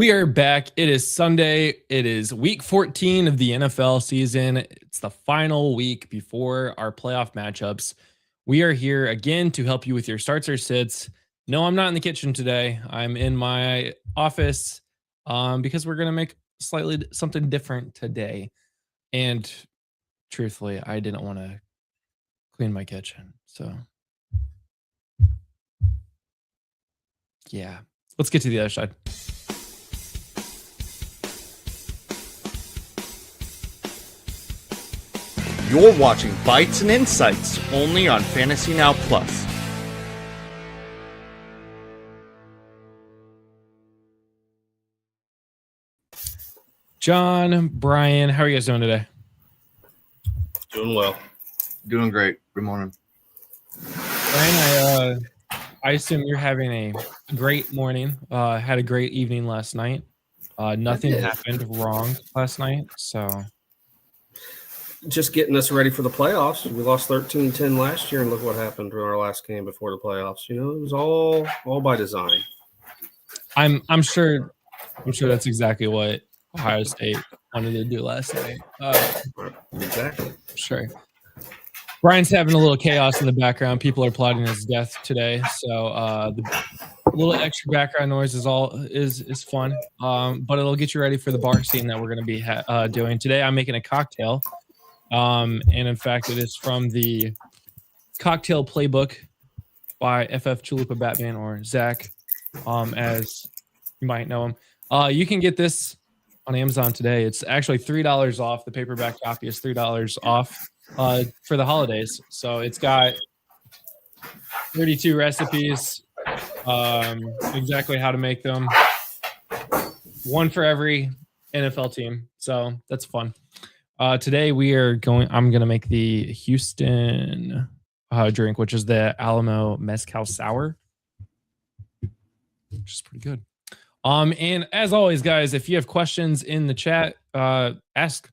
We are back. It is Sunday. It is week 14 of the NFL season. It's the final week before our playoff matchups. We are here again to help you with your starts or sits. No, I'm not in the kitchen today. I'm in my office because we're going to make slightly something different today. And truthfully, I didn't want to clean my kitchen. So, yeah, let's get to the other side. You're watching Bites and Insights only on Fantasy Now Plus. John, Brian, how are you guys doing today? Doing well. Doing great. Good morning. Brian, I assume you're having a great morning. Had a great evening last night. Nothing happened wrong last night, so just getting us ready for the playoffs. We lost 13-10 last year, and look what happened in our last game before the playoffs. You know, it was all by design. I'm sure that's exactly what Ohio State wanted to do last night. Exactly. Sure. Brian's having a little chaos in the background. People are plotting his death today, so the little extra background noise is fun, but it'll get you ready for the bar scene that we're going to be doing today. I'm making a cocktail, and in fact, it is from the Cocktail Playbook by FF Chalupa Batman, or Zach, as you might know him. You can get this on Amazon today. It's actually $3 off. The paperback copy is $3 off for the holidays. So it's got 32 recipes, exactly how to make them. One for every NFL team. So that's fun. Today I'm going to make the Houston drink, which is the Alamo Mezcal Sour, which is pretty good. And as always, guys, if you have questions in the chat, ask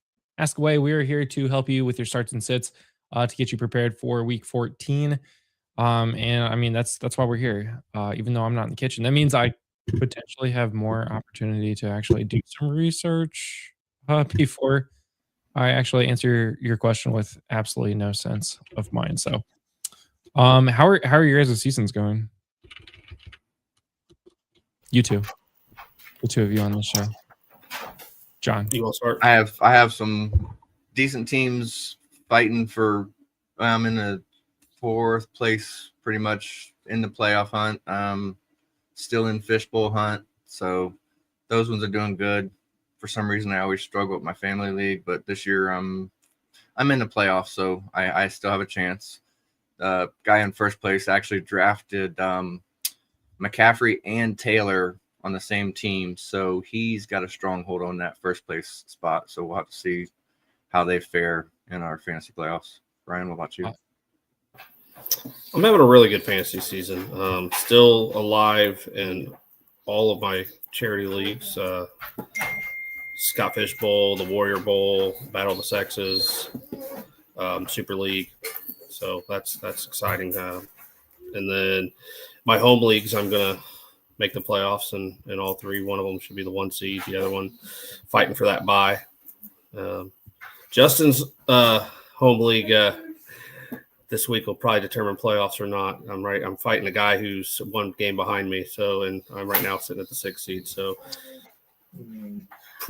away. We are here to help you with your starts and sits to get you prepared for week 14. And I mean, that's why we're here. Even though I'm not in the kitchen, that means I potentially have more opportunity to actually do some research before I actually answer your question with absolutely no sense of mind. So, how are your guys' seasons going? You two. The two of you on the show. John, you want to start? I have some decent teams fighting for. I'm in the 4th place, pretty much in the playoff hunt. Still in fishbowl hunt, so those ones are doing good. For some reason, I always struggle with my family league, but this year I'm in the playoffs, so I still have a chance. Guy in first place actually drafted McCaffrey and Taylor on the same team, so he's got a strong hold on that first place spot. So we'll have to see how they fare in our fantasy playoffs. Ryan, what about you? I'm having a really good fantasy season. Still alive in all of my charity leagues. Scott Fish Bowl, the Warrior Bowl, Battle of the Sexes, Super League. So that's exciting. And then my home leagues, I'm gonna make the playoffs in all three. One of them should be the 1 seed. The other one fighting for that bye. Justin's home league this week will probably determine playoffs or not. I'm fighting a guy who's one game behind me. So, and I'm right now sitting at the 6th seed. So.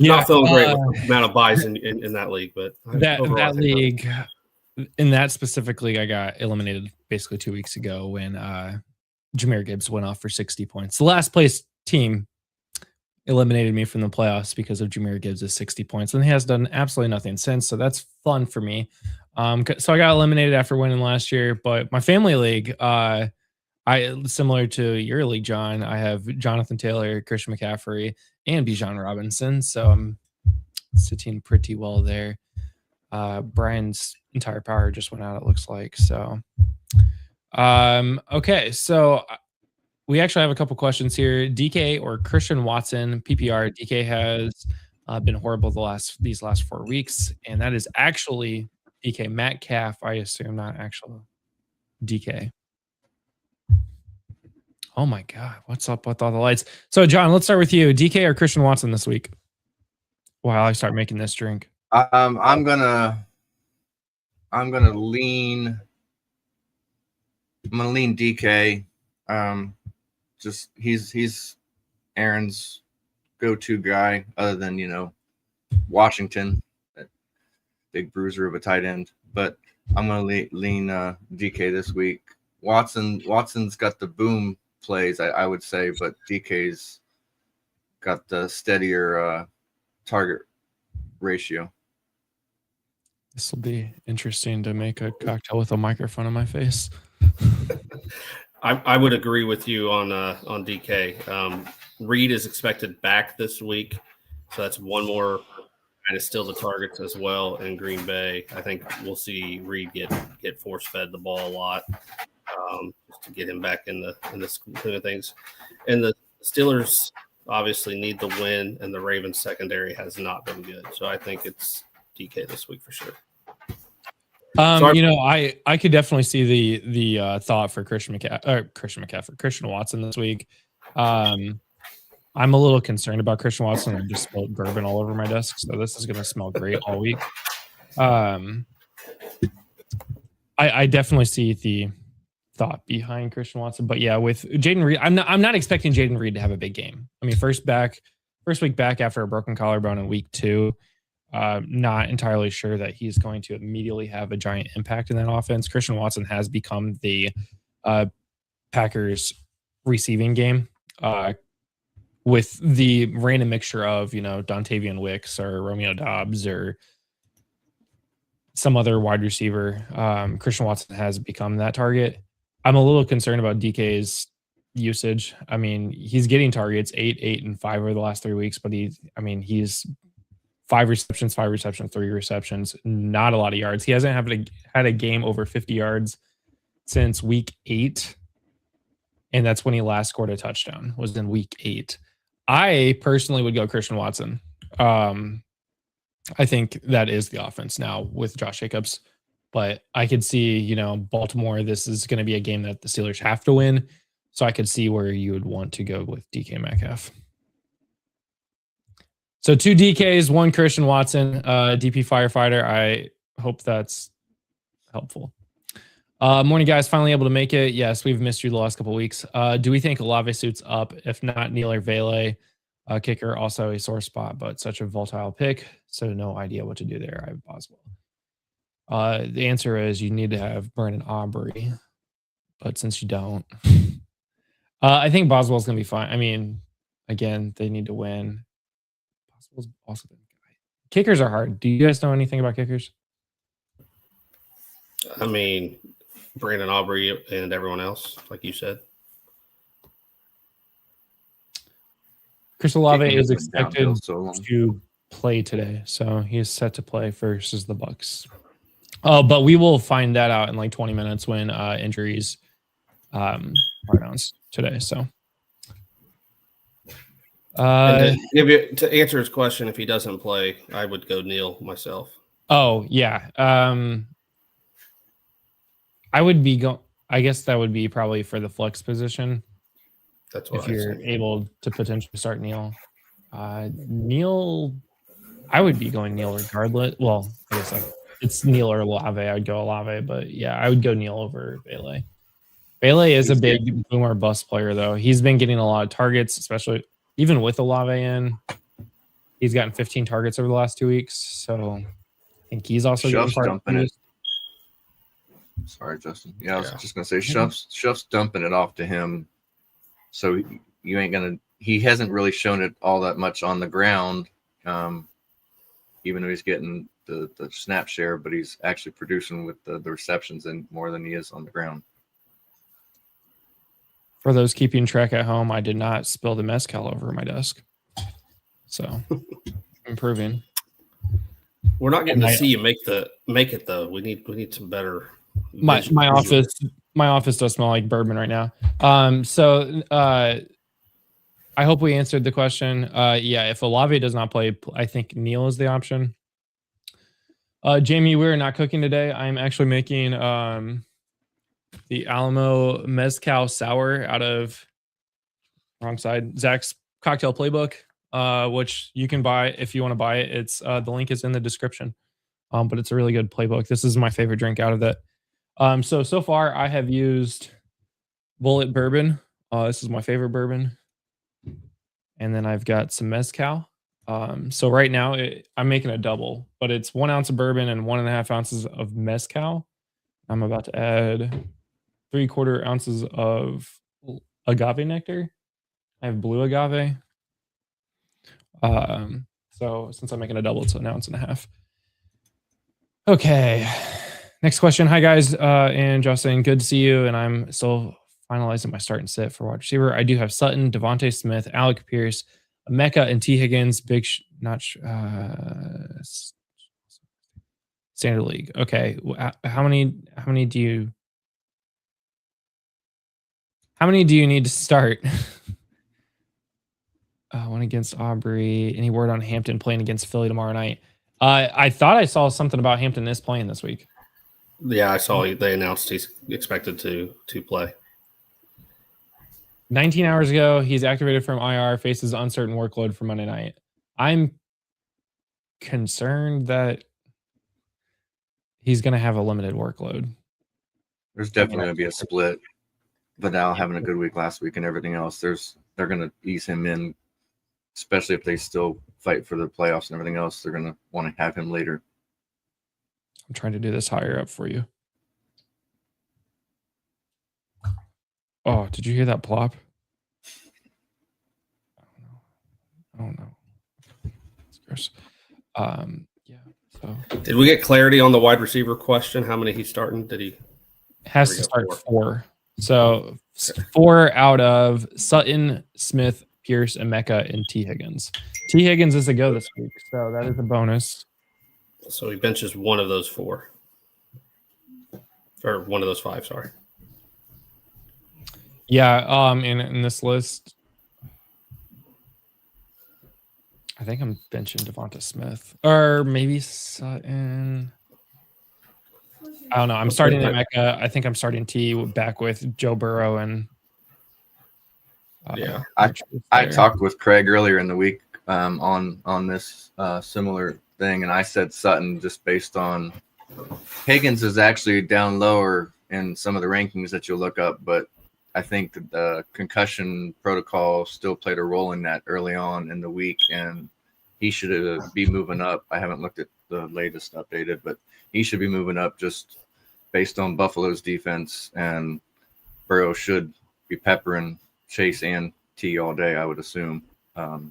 Not feeling great with the amount of buys in that league, but that league, in that specific league, I got eliminated basically 2 weeks ago when Jahmyr Gibbs went off for 60 points. The last place team eliminated me from the playoffs because of Jahmyr Gibbs' 60 points, and he has done absolutely nothing since. So that's fun for me. So I got eliminated after winning last year, but my family league, I similar to your league, John, I have Jonathan Taylor, Christian McCaffrey, and Bijan Robinson. So I'm sitting pretty well there. Brian's entire power just went out, it looks like. So, okay. So we actually have a couple questions here. DK or Christian Watson, PPR. DK has been horrible these last 4 weeks, and that is actually DK Metcalf, I assume, not actual DK. Oh my God, what's up with all the lights? So, John, let's start with you. DK or Christian Watson this week? While I start making this drink. I'm gonna lean. I'm gonna lean DK. Just he's Aaron's go-to guy, other than Washington, that big bruiser of a tight end. But I'm gonna lean DK this week. Watson's got the boom plays, I would say, but DK's got the steadier target ratio. This will be interesting to make a cocktail with a microphone in my face. I would agree with you on DK. Reed is expected back this week, so that's one more kind of still the targets as well in Green Bay. I think we'll see Reed get force fed the ball a lot, just to get him back in the swing of things. And the Steelers obviously need the win, and the Ravens secondary has not been good. So I think it's DK this week for sure. I could definitely see the thought for Christian Watson this week. I'm a little concerned about Christian Watson. I just spilled bourbon all over my desk, so this is going to smell great all week. I definitely see the thought behind Christian Watson, but yeah, with Jayden Reed, I'm not expecting Jayden Reed to have a big game. I mean, first week back after a broken collarbone in week 2. Not entirely sure that he's going to immediately have a giant impact in that offense. Christian Watson has become the Packers receiving game with the random mixture of Dontavian Wicks or Romeo Doubs or some other wide receiver. Christian Watson has become that target. I'm a little concerned about DK's usage. I mean, he's getting targets 8, and 5 over the last 3 weeks, but he's 5 receptions, 3 receptions, not a lot of yards. He hasn't had a game over 50 yards since week 8. And that's when he last scored a touchdown, was in week 8. I personally would go Christian Watson. I think that is the offense now with Josh Jacobs. But I could see, Baltimore, this is going to be a game that the Steelers have to win. So I could see where you would want to go with DK Metcalf. So 2 DKs, 1 Christian Watson, DP firefighter. I hope that's helpful. Morning, guys. Finally able to make it. Yes, we've missed you the last couple of weeks. Do we think Olave suits up? If not, Neal or Vele. Kicker, also a sore spot, but such a volatile pick. So no idea what to do there. I have Boswell. The answer is you need to have Brandon Aubrey. But since you don't, I think Boswell's going to be fine. I mean, again, they need to win. Boswell's also been a guy. Kickers are hard. Do you guys know anything about kickers? I mean, Brandon Aubrey and everyone else, like you said. Chris Olave is expected to play today, so he is set to play versus the Bucs. But we will find that out in like 20 minutes when injuries are announced today. So, to answer his question, if he doesn't play, I would go Neal myself. Oh yeah, I would be I guess that would be probably for the flex position. That's what if you're able to potentially start Neal. Neal, I would be going Neal regardless. Well, I guess it's Neal or Olave. I would go Olave, but yeah, I would go Neal over Vele. Vele is a big boomer bust player, though. He's been getting a lot of targets, especially even with Olave in. He's gotten 15 targets over the last 2 weeks, so I think he's also dumping it. Sorry, Justin. Yeah, I was just gonna say Shuff's dumping it off to him. So you ain't gonna. He hasn't really shown it all that much on the ground, even though he's getting the snap share. But he's actually producing with the receptions and more than he is on the ground. For those keeping track at home, I did not spill the mezcal over my desk, so improving. We're not getting to see you make it though. We need some better. My office does smell like bourbon right now. So I hope we answered the question. Yeah, if Olave does not play, I think Neal is the option. Jamie, we're not cooking today. I'm actually making the Alamo Mezcal Sour out of wrong side. Zach's cocktail playbook, which you can buy if you want to buy it. It's the link is in the description. But it's a really good playbook. This is my favorite drink out of that. So far I have used Bullet Bourbon. This is my favorite bourbon. And then I've got some mezcal. So right now I'm making a double, but it's 1 ounce of bourbon and 1.5 ounces of mezcal. I'm about to add 3/4 ounces of agave nectar. I have blue agave. So since I'm making a double, it's 1.5 ounces. Okay. Next question. Hi guys, and Justin, good to see you. And I'm still finalizing my start and sit for wide receiver. I do have Sutton, Devontae Smith, Alec Pierce, Mecca, and T. Higgins. Standard league. Okay. How many do you need to start? One against Aubrey. Any word on Hampton playing against Philly tomorrow night? I thought I saw something about Hampton is playing this week. Yeah, I saw they announced he's expected to play. 19 hours ago, he's activated from IR, faces uncertain workload for Monday night. I'm concerned that he's going to have a limited workload. There's definitely going to be a split. Vidal having a good week last week and everything else, they're going to ease him in, especially if they still fight for the playoffs and everything else. They're going to want to have him later. I'm trying to do this higher up for you. Oh, did you hear that plop? I don't know. It's gross. Yeah. So did we get clarity on the wide receiver question? How many he's starting? Did he has to start 4? So 4 out of Sutton, Smith, Pierce, and Mecca, and T. Higgins. T. Higgins is a go this week, so that is a bonus. So he benches one of those 4. Or one of those 5, sorry. Yeah, in this list, I think I'm benching Devonta Smith. Or maybe Sutton. I don't know. I'm starting at Mecca. I think I'm starting T back with Joe Burrow and yeah. I talked with Craig earlier in the week on this similar thing, and I said Sutton just based on Higgins is actually down lower in some of the rankings that you'll look up, but I think that the concussion protocol still played a role in that early on in the week, and he should be moving up. I haven't looked at the latest updated, but he should be moving up just based on Buffalo's defense, and Burrow should be peppering Chase and T all day, I would assume. So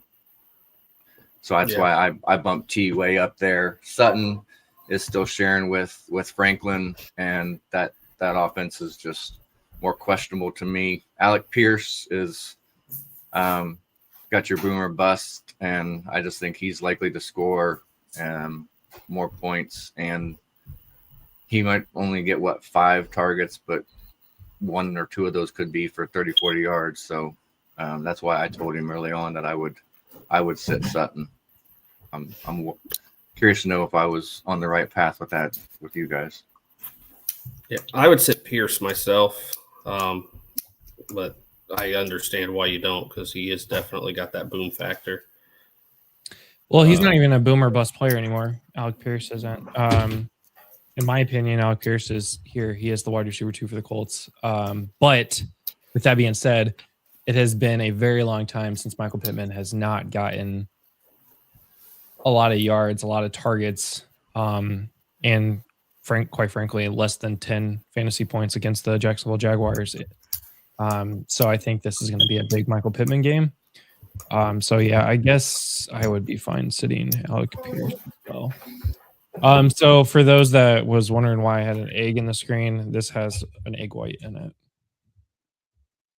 that's why I bumped T way up there. Sutton is still sharing with Franklin, and that offense is just more questionable to me. Alec Pierce is got your boomer bust, and I just think he's likely to score more points, and he might only get 5 targets, but 1 or 2 of those could be for 30-40 yards. So that's why I told him early on that I would sit Sutton. I'm curious to know if I was on the right path with that with you guys. Yeah, I would sit Pierce myself, but I understand why you don't, because he has definitely got that boom factor. Well, he's not even a boomer bust player anymore. Alec Pierce isn't. In my opinion, Alec Pierce is here. He is the wide receiver 2 for the Colts. But with that being said, it has been a very long time since Michael Pittman has not gotten a lot of yards, a lot of targets, and quite frankly, less than 10 fantasy points against the Jacksonville Jaguars. So I think this is going to be a big Michael Pittman game. So yeah, I guess I would be fine sitting Alec Pierce as well. So for those that was wondering why I had an egg in the screen, this has an egg white in it.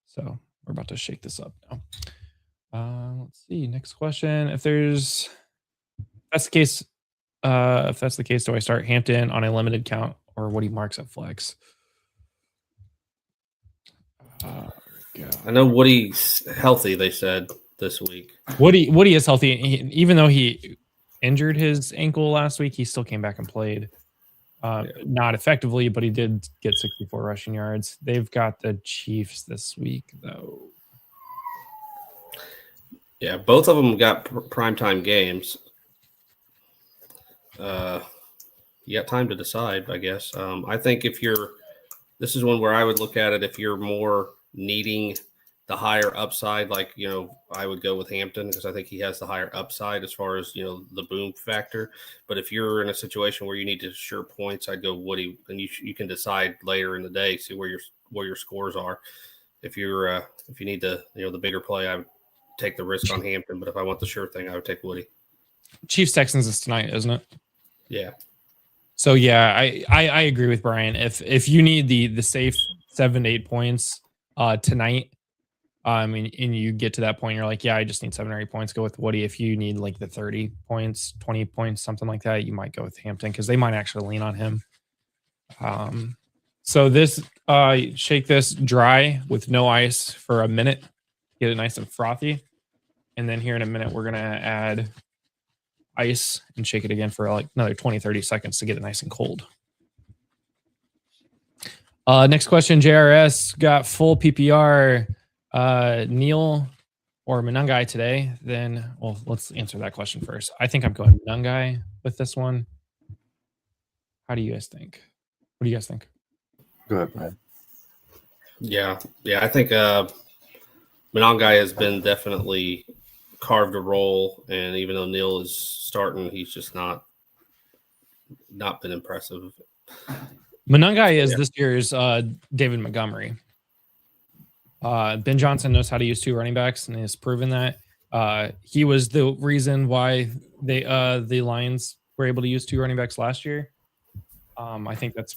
So we're about to shake this up now. Let's see. Next question. If that's the case, do I start Hampton on a limited count or Woody Marks at flex? I know Woody's healthy, they said this week. Woody is healthy. Even though he injured his ankle last week, he still came back and played. Not effectively, but he did get 64 rushing yards. They've got the Chiefs this week, though. Yeah, both of them got primetime games. You got time to decide, I guess. I think this is one where I would look at it if you're more needing the higher upside, like, I would go with Hampton because I think he has the higher upside as far as, the boom factor. But if you're in a situation where you need to sure points, I'd go Woody, and you can decide later in the day, see where your scores are. If you need the bigger play, I would take the risk on Hampton. But if I want the sure thing, I would take Woody. Chiefs Texans is tonight, isn't it? Yeah. So yeah, I agree with Brian. If you need the safe 7 to 8 points tonight, and you get to that point, you're like, yeah, I just need 7 or 8 points. Go with Woody. If you need like the 30 points, 20 points, something like that, you might go with Hampton because they might actually lean on him. So this shake this dry with no ice for a minute, get it nice and frothy, and then here in a minute we're gonna add ice and shake it again for like another 20-30 seconds to get it nice and cold. Next question, JRS got full PPR. Neil or Monangai today? Then, well, let's answer that question first. I think I'm going Monangai with this one. How do you guys think? What do you guys think? Go ahead, Brad. Yeah. I think Monangai has been definitely carved a role, and even though Neil is starting, he's just not been impressive. Monangai is this year's David Montgomery. Ben Johnson knows how to use 2 running backs and has proven that. He was the reason why the Lions were able to use 2 running backs last year. I think that's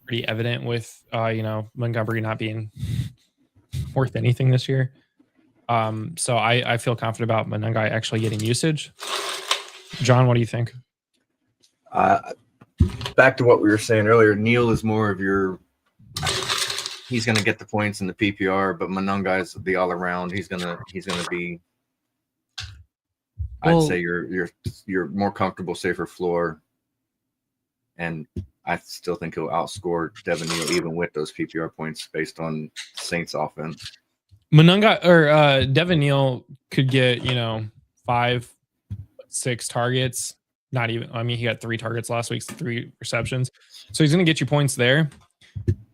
pretty evident with Montgomery not being worth anything this year. So I feel confident about Monangai actually getting usage. John, what do you think? Back to what we were saying earlier, Neil is more of he's going to get the points in the PPR, but Monangai is the all around. He's going to be, I'd say you're more comfortable, safer floor. And I still think he'll outscore Devin Neal even with those PPR points based on Saints offense. Monangai or Devin Neal could get 5, 6 targets. Not even. I mean, he got 3 targets last week, 3 receptions. So he's going to get you points there.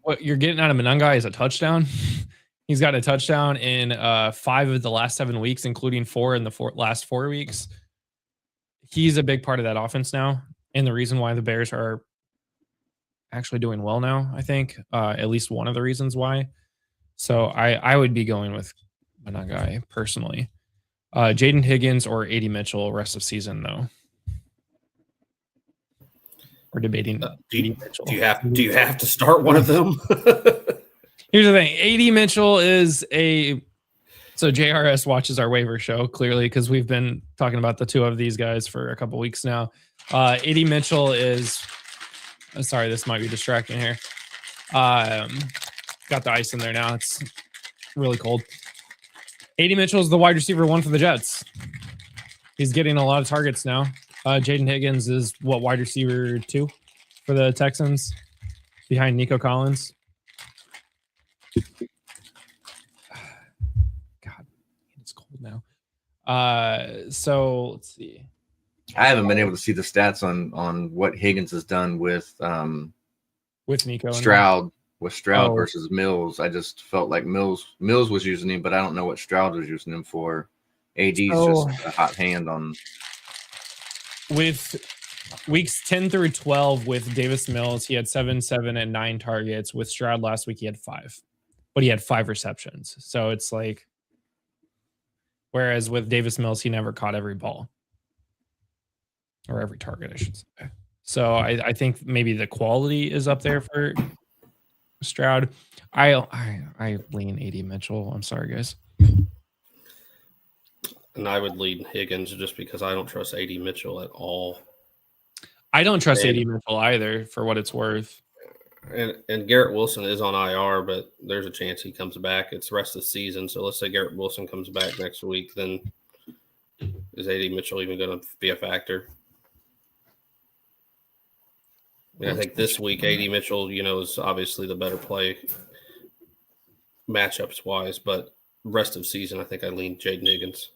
What you're getting out of Monangai is a touchdown. He's got a touchdown in 5 of the last 7 weeks, including 4 in the last 4 weeks. He's a big part of that offense now, and the reason why the Bears are actually doing well now, I think, at least one of the reasons why. So I would be going with Monangai personally. Jaden Higgins or AD Mitchell rest of season though. We're debating. Do you have to start one of them? Here's the thing: AD Mitchell is so JRS watches our waiver show clearly because we've been talking about the 2 of these guys for a couple weeks now. AD Mitchell is. Sorry, this might be distracting here. Got the ice in there now. It's really cold. AD Mitchell is the wide receiver 1 for the Jets. He's getting a lot of targets now. Jaden Higgins is wide receiver 2 for the Texans behind Nico Collins. God, it's cold now. So let's see. I haven't been able to see the stats on what Higgins has done with Nico Stroud. With Stroud versus Mills, I just felt like Mills was using him, but I don't know what Stroud was using him for. AD's just a hot hand on. With weeks 10 through 12 with Davis Mills, he had 7, 7, and 9 targets. With Stroud last week, he had 5, but he had 5 receptions. So it's like, whereas with Davis Mills, he never caught every ball or every target, I should say. So I think maybe the quality is up there for Stroud. I lean AD Mitchell. I'm sorry, guys. And I would lean Higgins just because I don't trust AD Mitchell at all. I don't trust AD Mitchell either, for what it's worth. And Garrett Wilson is on IR, but there's a chance he comes back. It's the rest of the season. So let's say Garrett Wilson comes back next week, then is AD Mitchell even going to be a factor? I think this week AD Mitchell, is obviously the better play matchups wise, but rest of season, I think I lean Jaden Higgins.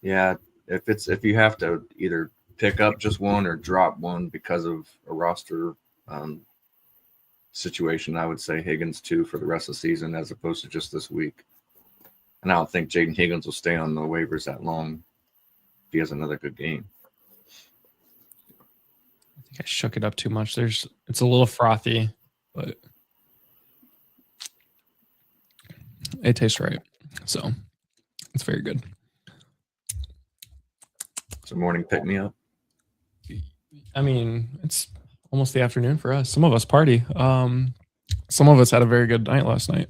Yeah, if you have to either pick up just one or drop one because of a roster situation, I would say Higgins 2 for the rest of the season as opposed to just this week. And I don't think Jaden Higgins will stay on the waivers that long if he has another good game. I think I shook it up too much. It's a little frothy, but it tastes right. So it's very good. So morning pick me up. I mean, it's almost the afternoon for us. Some of us party. Some of us had a very good night last night.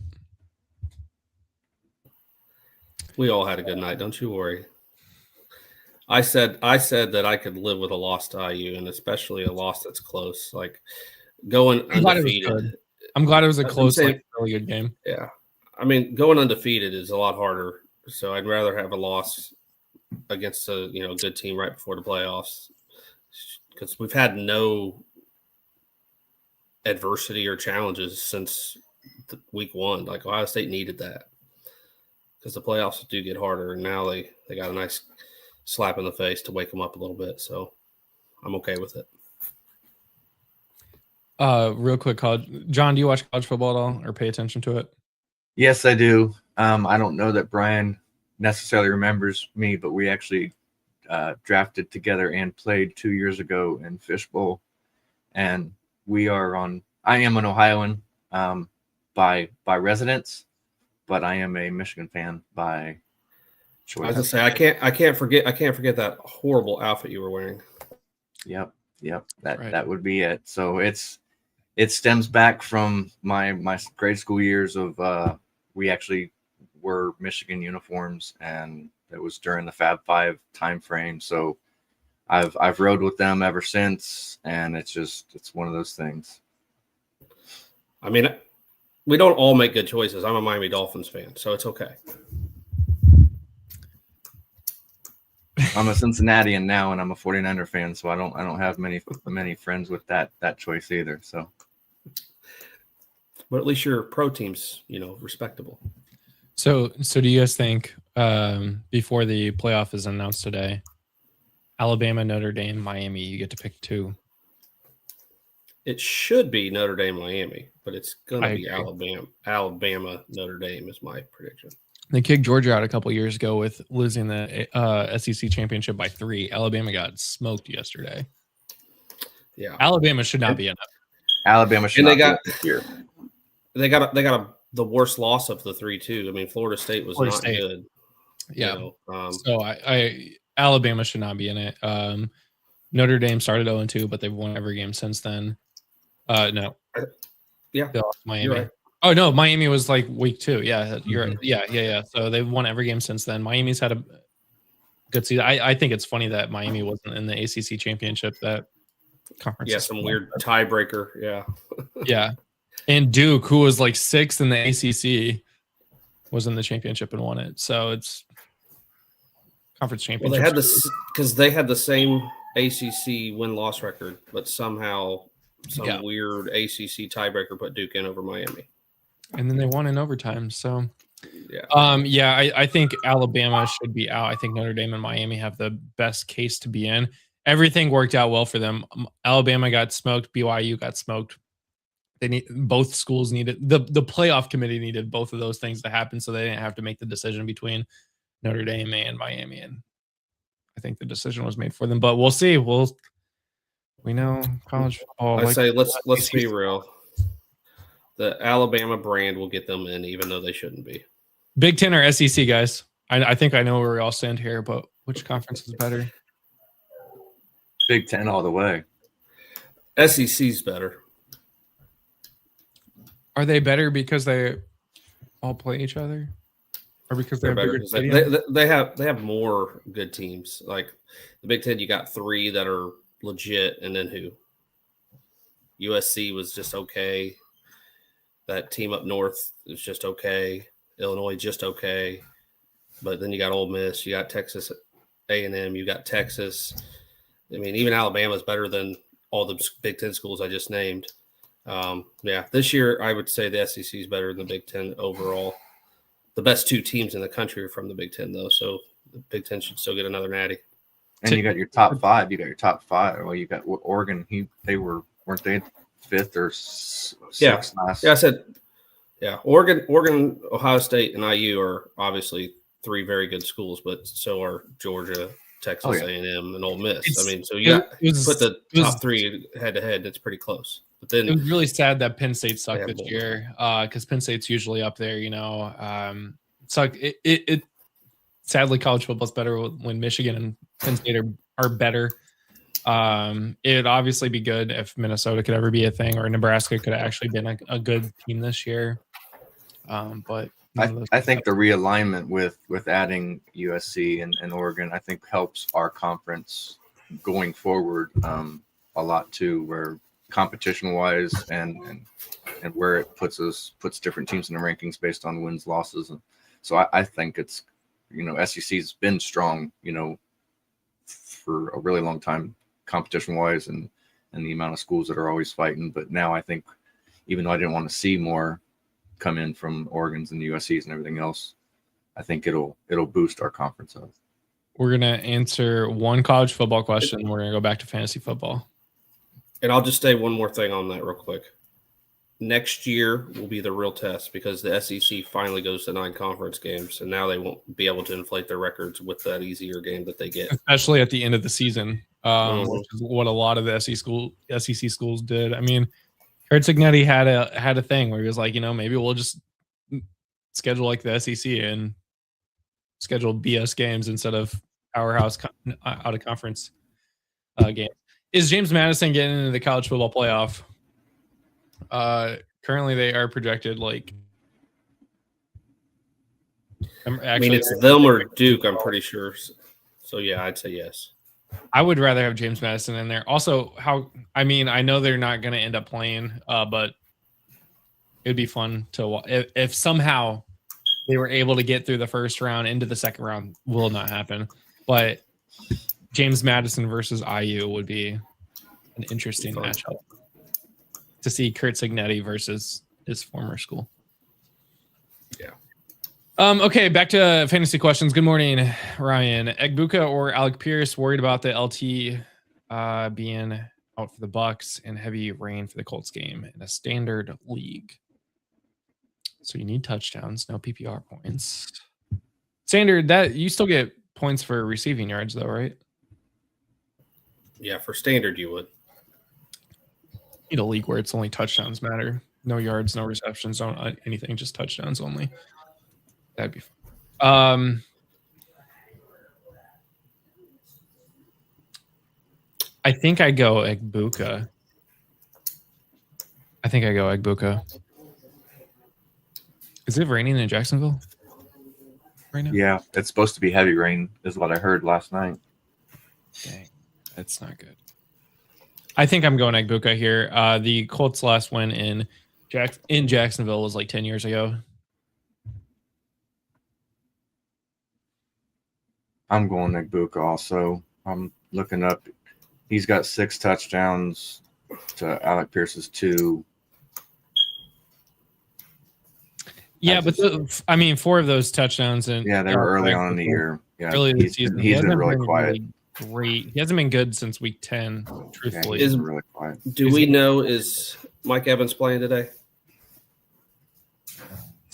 We all had a good night. Don't you worry. I said that I could live with a loss to IU, and especially a loss that's close. Like going undefeated. I'm glad it was a close, saying, really good game. Yeah. I mean, going undefeated is a lot harder. So I'd rather have a loss against a good team right before the playoffs, because we've had no adversity or challenges since week 1. Like Ohio State needed that because the playoffs do get harder, and now they got a nice slap in the face to wake them up a little bit. So I'm okay with it. Real quick, John, do you watch college football at all or pay attention to it? Yes, I do. I don't know that Brian necessarily remembers me, but we actually drafted together and played 2 years ago in Fishbowl. And I am an Ohioan by residence, but I am a Michigan fan by choice. I was gonna say I can't forget that horrible outfit you were wearing. Yep. That would be it. So it stems back from my grade school years of we actually were Michigan uniforms, and it was during the Fab Five time frame. So I've rode with them ever since, and it's one of those things. I mean, we don't all make good choices. I'm a Miami Dolphins fan, so it's okay. I'm a Cincinnatian now, and I'm a 49er fan, so I don't have many friends with that choice either. So, but at least your pro team's respectable. So do you guys think before the playoff is announced today, Alabama, Notre Dame, Miami, you get to pick 2? It should be Notre Dame, Miami, but it's going to be agree. Alabama, Notre Dame is my prediction. They kicked Georgia out a couple years ago with losing the SEC championship by 3. Alabama got smoked yesterday. Yeah, Alabama should not be in it. Alabama should not be in this year. They got the worst loss of the 3 too. I mean, Florida State was not good. Yeah. So I Alabama should not be in it. Notre Dame started 0-2, but they've won every game since then. No. Yeah. They lost Miami. You're right. Oh no, Miami was like week 2. Yeah, you're right. Yeah. So they've won every game since then. Miami's had a good season. I think it's funny that Miami wasn't in the ACC championship. That conference. Yeah, some weird tiebreaker. Yeah. Yeah. And Duke, who was like 6th in the ACC, was in the championship and won it. So it's conference championship. Well, they had the same ACC win-loss record, but somehow some weird ACC tiebreaker put Duke in over Miami. And then they won in overtime. So yeah. I think Alabama should be out. I think Notre Dame and Miami have the best case to be in. Everything worked out well for them. Alabama got smoked. BYU got smoked. Both schools needed the playoff committee needed both of those things to happen, so they didn't have to make the decision between Notre Dame and Miami. And I think the decision was made for them. But we'll see. We know college football. I say let's be real. The Alabama brand will get them in, even though they shouldn't be. Big Ten or SEC, guys? I think I know where we all stand here, but which conference is better? Big Ten all the way. SEC's better. Are they better because they all play each other, or because they're better? They have more good teams. Like the Big Ten, you got 3 that are legit, and then who? USC was just okay. That team up north is just okay. Illinois just okay, but then you got Ole Miss, you got Texas A&M, you got Texas. I mean, even Alabama is better than all the Big Ten schools I just named. This year I would say the SEC is better than the Big Ten overall. The best 2 teams in the country are from the Big Ten, though, so the Big Ten should still get another natty. And you got your top five. You got your top five. Well, you got Oregon. Weren't they fifth or sixth last? Yeah, I said, yeah. Oregon, Ohio State, and IU are obviously three very good schools, but so are Georgia, Texas A&M, and Ole Miss. I mean, so you put the top three head to head. It's pretty close. But then it was really sad that Penn State sucked this year because Penn State's usually up there. It sadly college football's better when Michigan and Penn State are better. It'd obviously be good if Minnesota could ever be a thing, or Nebraska could have actually been a good team this year. But I think the realignment with adding USC and Oregon, I think helps our conference going forward a lot too, where competition wise and where it puts different teams in the rankings based on wins, losses. And so I think it's, SEC's been strong, for a really long time, competition wise and the amount of schools that are always fighting. But now I think, even though I didn't want to see more come in from Oregons and the USCs and everything else, I think it'll boost our conference up. We're gonna answer one college football question, and we're gonna go back to fantasy football. And I'll just say one more thing on that real quick. Next year will be the real test because the SEC finally goes to 9 conference games, and now they won't be able to inflate their records with that easier game that they get, especially at the end of the season, which is what a lot of the SEC schools did. I mean, Curt Cignetti had a thing where he was like, maybe we'll just schedule like the SEC and schedule BS games instead of powerhouse out of conference games. Is James Madison getting into the college football playoff? Currently they are projected it's them or Duke, I'm pretty sure. So yeah, I'd say yes. I would rather have James Madison in there. Also, I know they're not going to end up playing, but it'd be fun to if somehow they were able to get through the first round into the second round. Will not happen, but James Madison versus IU would be an interesting matchup to see Curt Cignetti versus his former school. Yeah. Okay, back to fantasy questions. Good morning, Ryan. Egbuka or Alec Pierce worried about the LT being out for the Bucks and heavy rain for the Colts game in a standard league. So you need touchdowns, no PPR points. Standard, that you still get points for receiving yards though, right? Yeah, for standard you would. Need a league where it's only touchdowns matter. No yards, no receptions, no anything, just touchdowns only. That'd be fun. I think I go Egbuka. Is it raining in Jacksonville right now? Yeah, it's supposed to be heavy rain, is what I heard last night. Dang, that's not good. I think I'm going Egbuka here. The Colts' last win in Jacksonville was like 10 years ago. I'm going Egbuka also. I'm looking up. He's got 6 touchdowns to Alec Pierce's 2. Yeah, but 4 of those touchdowns and they were early on in the year. Yeah, early in the season. He's been really quiet. Great. He hasn't been good since week 10, truthfully. He's really quiet. Do we know, is Mike Evans playing today?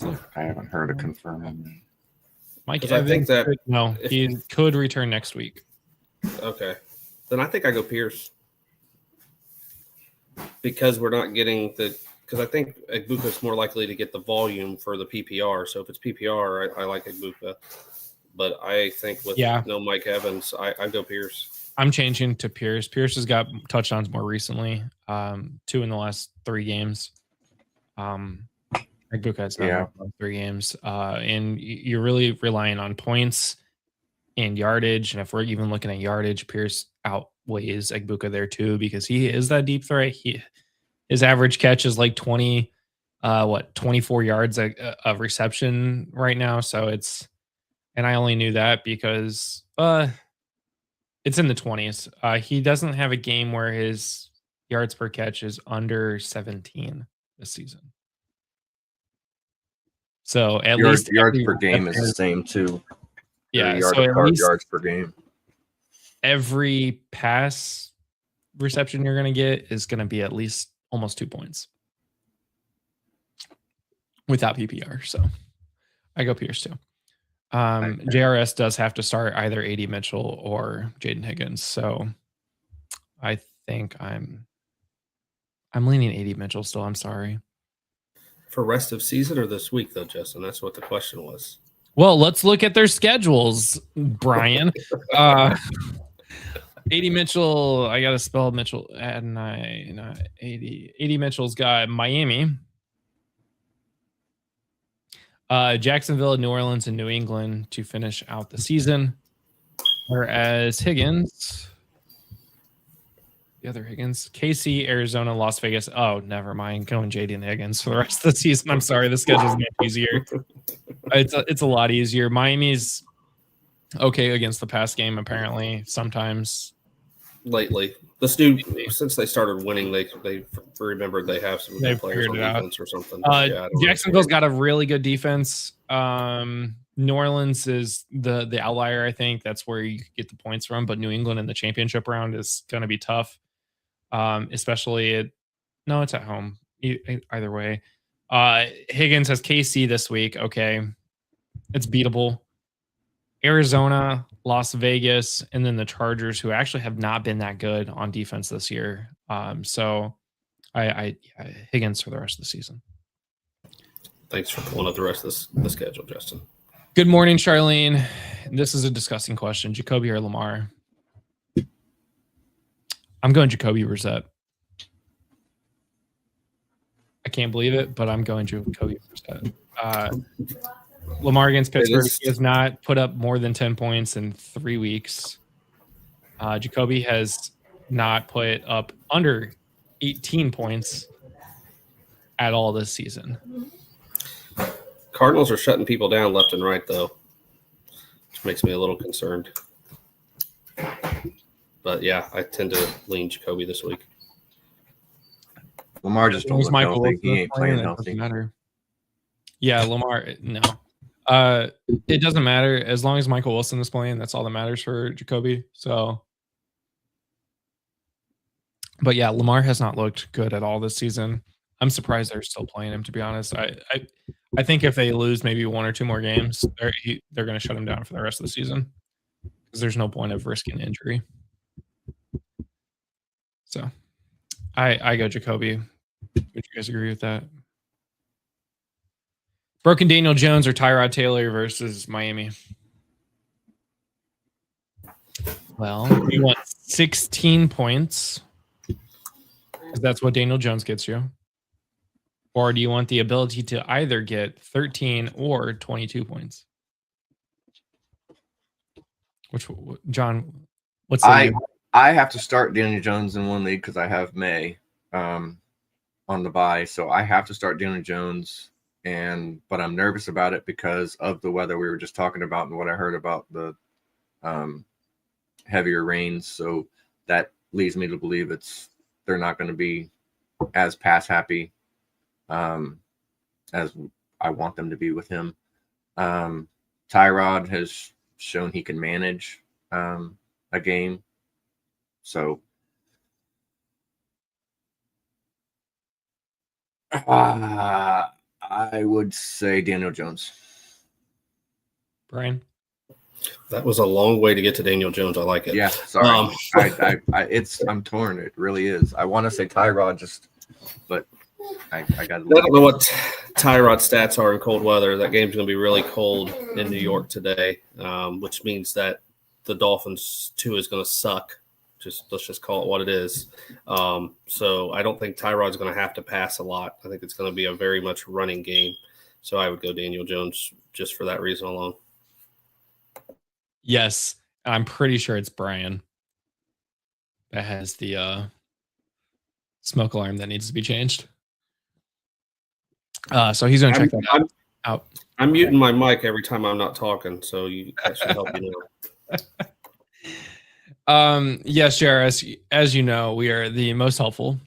I haven't heard a confirm. Mike Evans, I think that he could return next week. Okay. Then I think I go Pierce. Because we're not getting because I think Egbuka is more likely to get the volume for the PPR. So if it's PPR, I like Egbuka. But I think with no Mike Evans, I go Pierce. I'm changing to Pierce. Pierce has got touchdowns more recently, 2 in the last 3 games. Egbuka has not 3 games. And you're really relying on points and yardage. And if we're even looking at yardage, Pierce outweighs Egbuka there too, because he is that deep threat. His average catch is like 24 yards of reception right now. So and I only knew that because it's in the 20s. He doesn't have a game where his yards per catch is under 17 this season. So at least yards per game is the same too. Yeah, yard so at least yards per game. every pass reception you're going to get is going to be at least almost 2 points without PPR. So I go Pierce too. JRS does have to start either AD Mitchell or Jaden Higgins. So I think I'm leaning AD Mitchell still. I'm sorry. For rest of season or this week, though, Justin? That's what the question was. Well, let's look at their schedules, Brian. AD Mitchell, I got to spell Mitchell. AD Mitchell's got Miami, Jacksonville, New Orleans, and New England to finish out the season. Whereas Higgins, the other Higgins, KC, Arizona, Las Vegas. Oh, never mind. Going Jaden Higgins for the rest of the season. I'm sorry. The schedule's much easier. It's a lot easier. Miami's okay against the pass game, apparently, sometimes. Lately, since they started winning, they remembered they have some good players on defense or something. Jacksonville's got a really good defense. New Orleans is the outlier, I think. That's where you get the points from. But New England in the championship round is going to be tough, especially it's at home. Either way, Higgins has KC this week. Okay, it's beatable. Arizona, Las Vegas, and then the Chargers, who actually have not been that good on defense this year. So I Higgins for the rest of the season. Thanks for pulling up the rest of the schedule, Justin. Good morning, Charlene. This is a disgusting question. Jacoby or Lamar? I'm going Jacoby Brissett. I can't believe it, but I'm going Jacoby Brissett. Lamar against Pittsburgh, he has not put up more than 10 points in 3 weeks. Jacoby has not put up under 18 points at all this season. Cardinals are shutting people down left and right, though, which makes me a little concerned. But, yeah, I tend to lean Jacoby this week. Lamar just don't think he ain't playing healthy. Matter. Yeah, Lamar, no. It doesn't matter as long as Michael Wilson is playing. That's all that matters for Jacoby. So, but yeah, Lamar has not looked good at all this season. I'm surprised they're still playing him. To be honest, I think if they lose maybe 1 or 2 more games, they're going to shut him down for the rest of the season because there's no point of risking injury. So, I go Jacoby. Would you guys agree with that? Broken Daniel Jones or Tyrod Taylor versus Miami? Well, you want 16 points because that's what Daniel Jones gets you. Or do you want the ability to either get 13 or 22 points? John, what's the I have to start Daniel Jones in one league because I have May on the bye. So I have to start Daniel Jones. But I'm nervous about it because of the weather we were just talking about and what I heard about the heavier rains. So that leads me to believe they're not going to be as pass happy as I want them to be with him. Tyrod has shown he can manage a game. So I would say Daniel Jones. Brian? That was a long way to get to Daniel Jones. I like it. Yeah, sorry. I'm torn. It really is. I want to say Tyrod, but I got. I don't know what Tyrod's stats are in cold weather. That game's going to be really cold in New York today, which means that the Dolphins 2 is going to suck. Let's just call it what it is. So I don't think Tyrod's going to have to pass a lot. I think it's going to be a very much running game. So I would go Daniel Jones just for that reason alone. Yes, I'm pretty sure it's Brian that has the smoke alarm that needs to be changed. So he's going to check that out. I'm muting my mic every time I'm not talking, so that should help you know. Yes, JRS, as you know, we are the most helpful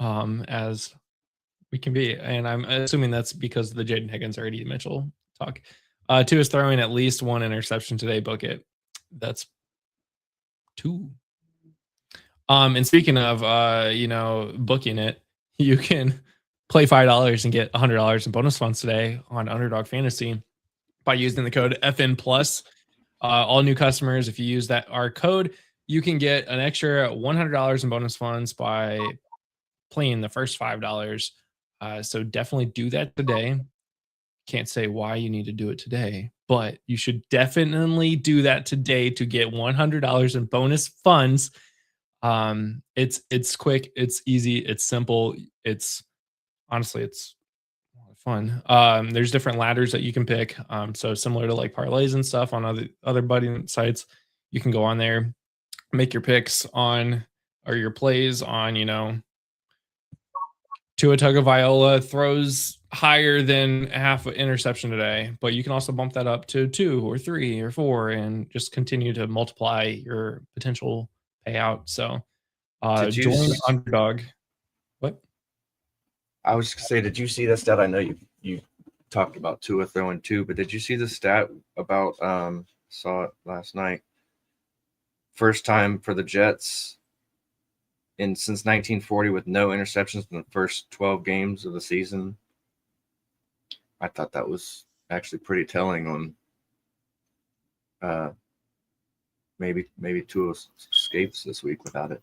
as we can be. And I'm assuming that's because of the Jaden Higgins or AD Mitchell talk. Tua is throwing at least one interception today. Book it. That's 2. And speaking of, booking it, you can play $5 and get $100 in bonus funds today on Underdog Fantasy by using the code FN Plus. All new customers, if you use our code, you can get an extra $100 in bonus funds by playing the first $5. So definitely do that today. Can't say why you need to do it today, but you should definitely do that today to get $100 in bonus funds. It's quick, it's easy, it's simple. It's honestly fun. There's different ladders that you can pick. So similar to like parlays and stuff on other betting sites, you can go on there, make your picks on or your plays on, Tua Tagovailoa throws higher than half an interception today, but you can also bump that up to 2 or 3 or 4 and just continue to multiply your potential payout. So join Underdog. What? I was just gonna say, did you see that stat? I know you talked about Tua throwing 2, but did you see the stat about saw it last night? First time for the Jets since 1940 with no interceptions in the first 12 games of the season. I thought that was actually pretty telling on maybe Tua escapes this week without it.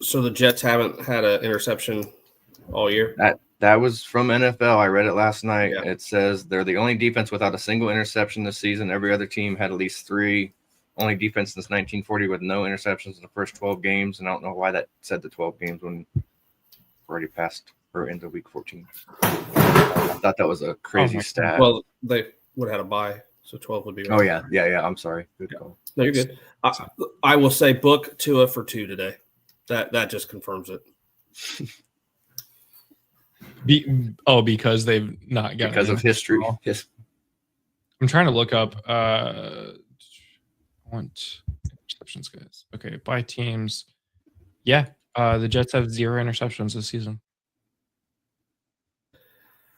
So the Jets haven't had an interception all year? That was from NFL. I read it last night. Yeah. It says they're the only defense without a single interception this season. Every other team had at least 3. Only defense since 1940 with no interceptions in the first 12 games. And I don't know why that said the 12 games when we're already passed or into week 14. I thought that was a crazy stat. Well, they would have had a bye, so 12 would be right. Oh, yeah. I'm sorry. Good call. No, you're good. I will say book Tua for 2 today. That just confirms it. Because they've not gotten because of history. Yes. I'm trying to look up interceptions, guys. Okay, by teams. Yeah, the Jets have 0 interceptions this season.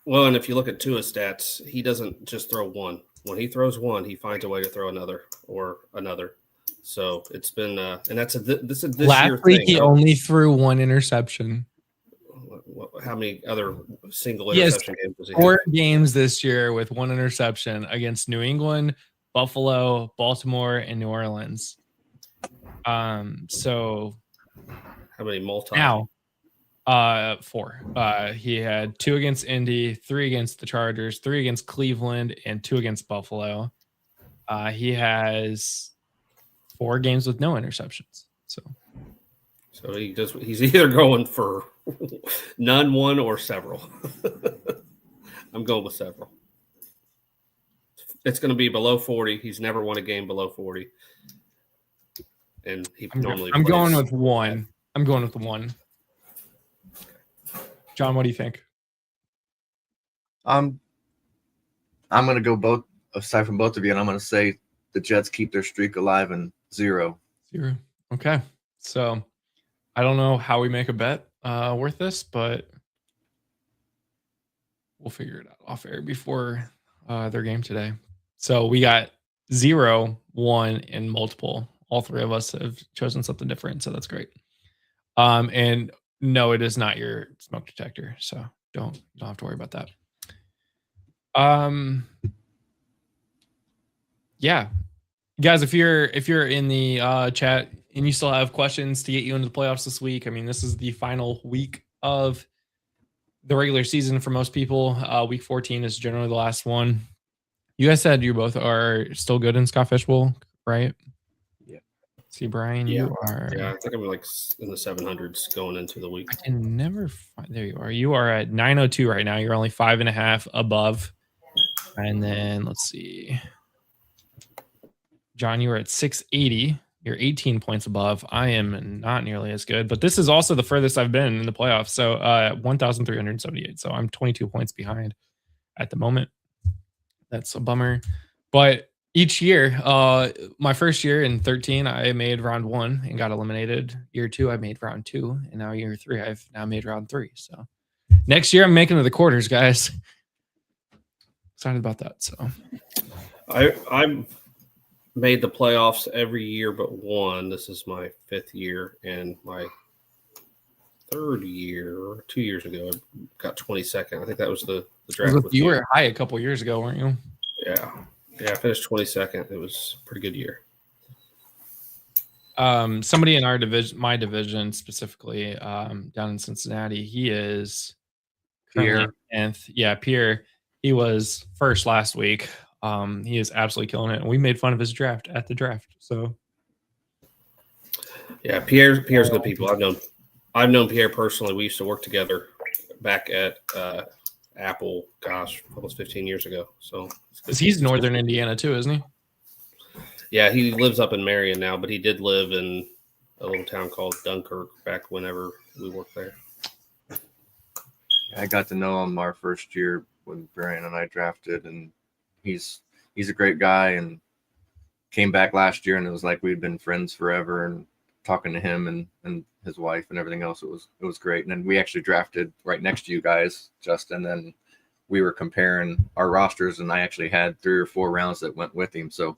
Well, and if you look at Tua's stats, he doesn't just throw one. When he throws one, he finds a way to throw another. So it's been, and that's this last year week thing. He only threw 1 interception. How many other single interception games was he? 4 games this year with 1 interception against New England, Buffalo, Baltimore, and New Orleans. So how many multi? Now, 4. He had 2 against Indy, 3 against the Chargers, 3 against Cleveland, and 2 against Buffalo. He has 4 games with no interceptions. So he's either going for none, 1, or several. I'm going with several. It's going to be below 40. He's never won a game below 40. And I'm going with 1. I'm going with 1. John, what do you think? I'm going to go both aside from both of you, and I'm going to say the Jets keep their streak alive and 0. 0. Okay. So I don't know how we make a bet worth this, but we'll figure it out off air before their game today. So we got 0, 1, and multiple. All 3 of us have chosen something different, so that's great. And no, it is not your smoke detector, so don't have to worry about that. Yeah, guys, if you're in the chat and you still have questions to get you into the playoffs this week, I mean, this is the final week of the regular season for most people. Week 14 is generally the last one. You guys said you both are still good in Scott Fishbowl, right? Yeah. See, Brian, you are. Yeah, I think I'm like in the 700s going into the week. I can never find. There you are. You are at 902 right now. You're only 5.5 above. And then let's see. John, you are at 680. You're 18 points above. I am not nearly as good, but this is also the furthest I've been in the playoffs. So 1,378. So I'm 22 points behind at the moment. That's a bummer. But each year, my first year in 13, I made round 1 and got eliminated. Year 2, I made round 2. And now year 3, I've now made round 3. So next year, I'm making it to the quarters, guys. Excited about that. So I've made the playoffs every year but one. This is my 5th year, and my 3rd year, 2 years ago, I got 22nd. I think that was the draft. You were high a couple years ago, weren't you? Yeah. I finished 22nd. It was a pretty good year. Somebody in our division, my division specifically, down in Cincinnati, he is Pierre. 10th. Yeah, Pierre. He was first last week. He is absolutely killing it, and we made fun of his draft at the draft. So, yeah, Pierre's good people. I've known Pierre personally. We used to work together back at Apple. Gosh, almost 15 years ago. So, because he's Northern Indiana too, isn't he? Yeah, he lives up in Marion now, but he did live in a little town called Dunkirk back whenever we worked there. I got to know him our first year when Brian and I drafted, and he's a great guy, and came back last year, and it was like we'd been friends forever, and talking to him and his wife and everything else, it was great. And then we actually drafted right next to you guys, Justin, and we were comparing our rosters, and I actually had 3 or 4 rounds that went with him. So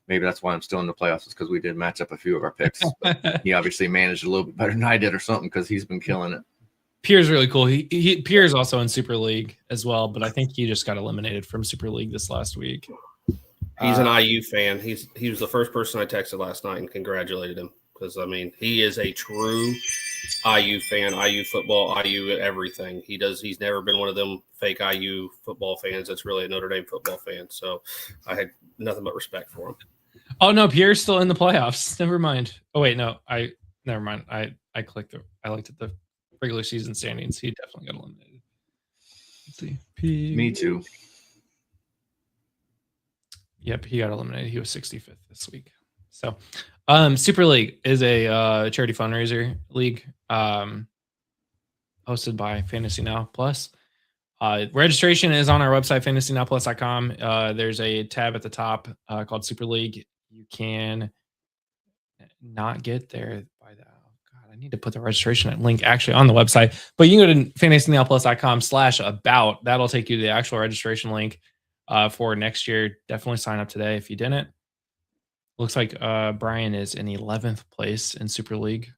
maybe that's why I'm still in the playoffs, is because we did match up a few of our picks. But he obviously managed a little bit better than I did or something, because he's been killing it. Pierre's really cool. Pierre's also in Super League as well, but I think he just got eliminated from Super League this last week. He's an IU fan. He was the first person I texted last night and congratulated him, because I mean, he is a true IU fan, IU football, IU everything. He's never been one of them fake IU football fans that's really a Notre Dame football fan. So I had nothing but respect for him. Oh no, Pierre's still in the playoffs. Never mind. Oh wait, no, never mind. I looked at the regular season standings. He definitely got eliminated. Let's see. Me too. Yep, he got eliminated. He was 65th this week. So, Super League is a charity fundraiser league hosted by Fantasy Now Plus. Registration is on our website, fantasynowplus.com. There's a tab at the top called Super League. You can not get there by that. I need to put the registration link actually on the website, but you can go to fantasynowplus.com/about. That'll take you to the actual registration link for next year. Definitely sign up today if you didn't. Looks like Brian is in 11th place in Super League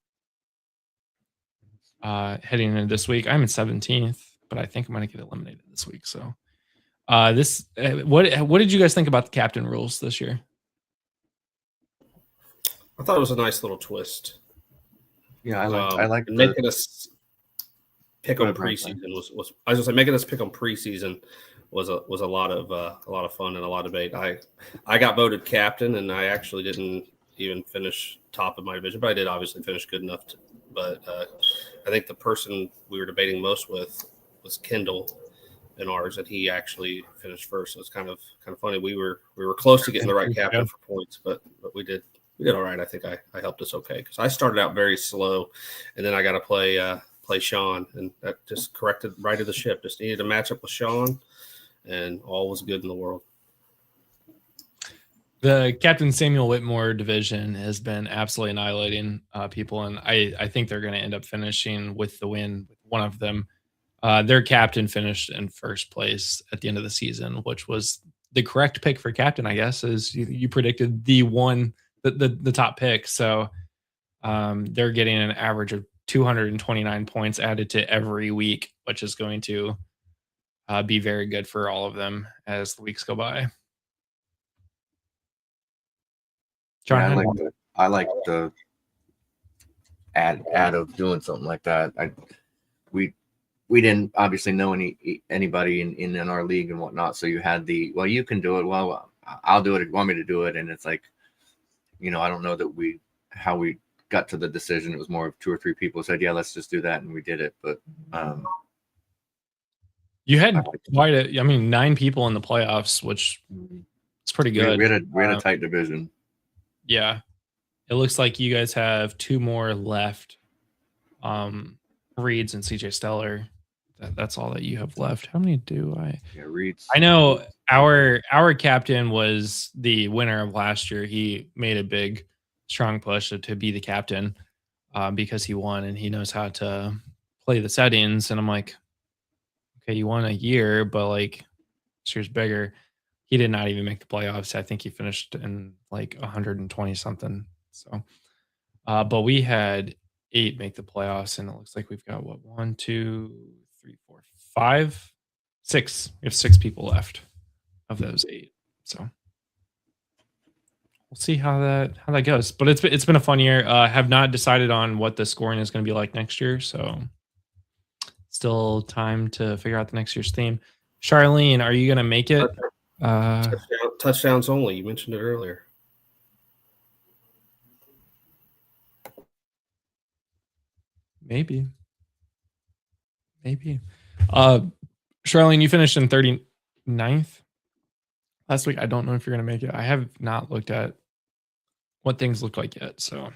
heading into this week. I'm in 17th, but I think I'm going to get eliminated this week. So what did you guys think about the captain rules this year? I thought it was a nice little twist. Yeah, I like making us pick on preseason was I was gonna say making us pick on preseason was a lot of fun and a lot of debate. I got voted captain, and I actually didn't even finish top of my division, but I did obviously finish good enough to. But I think the person we were debating most with was Kendall in ours, and he actually finished first. So it's kind of funny. We were close to getting the right captain for points, but we did all right. I think I helped us okay, because I started out very slow, and then I got to play Sean, and that just righted the ship. Just needed to match up with Sean, and all was good in the world. The Captain Samuel Whitmore division has been absolutely annihilating people, and I think they're going to end up finishing with the win with one of them. Their captain finished in first place at the end of the season, which was the correct pick for captain, I guess, as you predicted the top pick. So they're getting an average of 229 points added to every week, which is going to be very good for all of them as the weeks go by. John, yeah, I like the ad of doing something like that. We didn't obviously know anybody in our league and whatnot, so you had you can do it. Well, I'll do it if you want me to do it, and it's like, I don't know that how we got to the decision. It was more of 2 or 3 people said, yeah, let's just do that, and we did it. But you had 9 people in the playoffs, which is pretty good. We had a tight division. Yeah, it looks like you guys have 2 more left. Reeds and CJ Stellar. That's all that you have left. How many do I? Yeah, Reeds. I know our captain was the winner of last year. He made a big, strong push to be the captain because he won and he knows how to play the settings. And I'm like, okay, you won a year, but like this year's bigger. he did not even make the playoffs. I think he finished in like 120 something. So, but we had 8 make the playoffs, and it looks like we've got what 1, 2, 3, 4, 5, 6. We have 6 people left of those 8. So we'll see how that goes. But it's been a fun year. Have not decided on what the scoring is going to be like next year. So still time to figure out the next year's theme. Charlene, are you going to make it? Touchdowns only. You mentioned it earlier. Maybe. Charlene, you finished in 39th last week. I don't know if you're going to make it. I have not looked at what things look like yet. So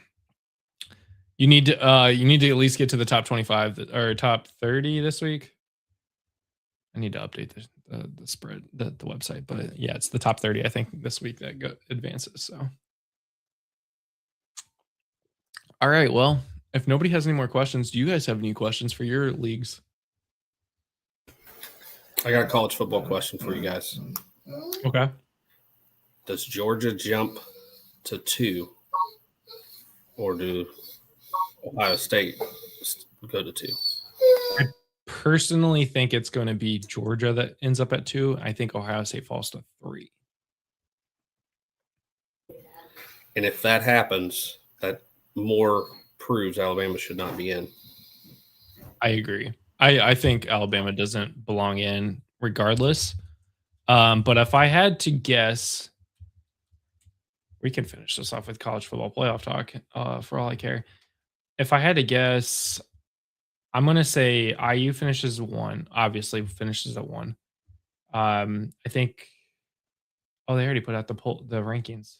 you need to at least get to the top 25 or top 30 this week. I need to update the spread, the website, but yeah, it's the top 30. I think this week that advances. So, all right. Well, if nobody has any more questions, do you guys have any questions for your leagues? I got a college football question for you guys. Okay. Does Georgia jump to 2, or do Ohio State go to 2? I personally think it's going to be Georgia that ends up at 2. I think Ohio State falls to 3. And if that happens, that more proves Alabama should not be in. I agree. I think Alabama doesn't belong in regardless. But if I had to guess, we can finish this off with college football playoff talk for all I care. If I had to guess, I'm going to say IU finishes 1. Obviously finishes at 1. I think, they already put out the rankings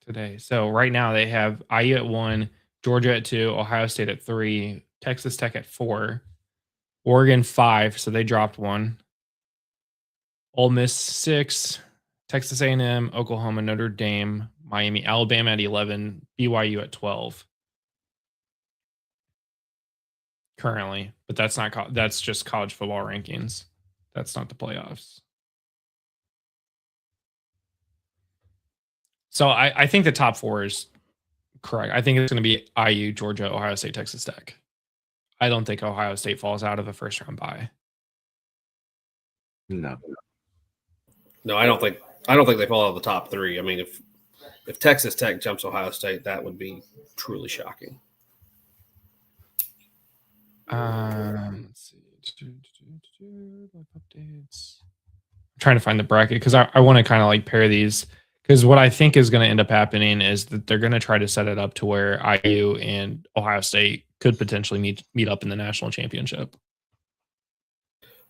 today. So right now they have IU at 1, Georgia at 2, Ohio State at 3, Texas Tech at 4, Oregon 5, so they dropped 1. Ole Miss 6, Texas A&M, Oklahoma, Notre Dame, Miami, Alabama at 11, BYU at 12. Currently, but that's just college football rankings. That's not the playoffs. So I think the top 4 is correct. I think it's going to be IU, Georgia, Ohio State, Texas Tech. I don't think Ohio State falls out of the first round bye. No, I don't think they fall out of the top 3. I mean, if Texas Tech jumps Ohio State, that would be truly shocking. Let's see. Updates. I'm trying to find the bracket because I want to kind of like pair these, because what I think is going to end up happening is that they're going to try to set it up to where IU and Ohio State could potentially meet up in the national championship.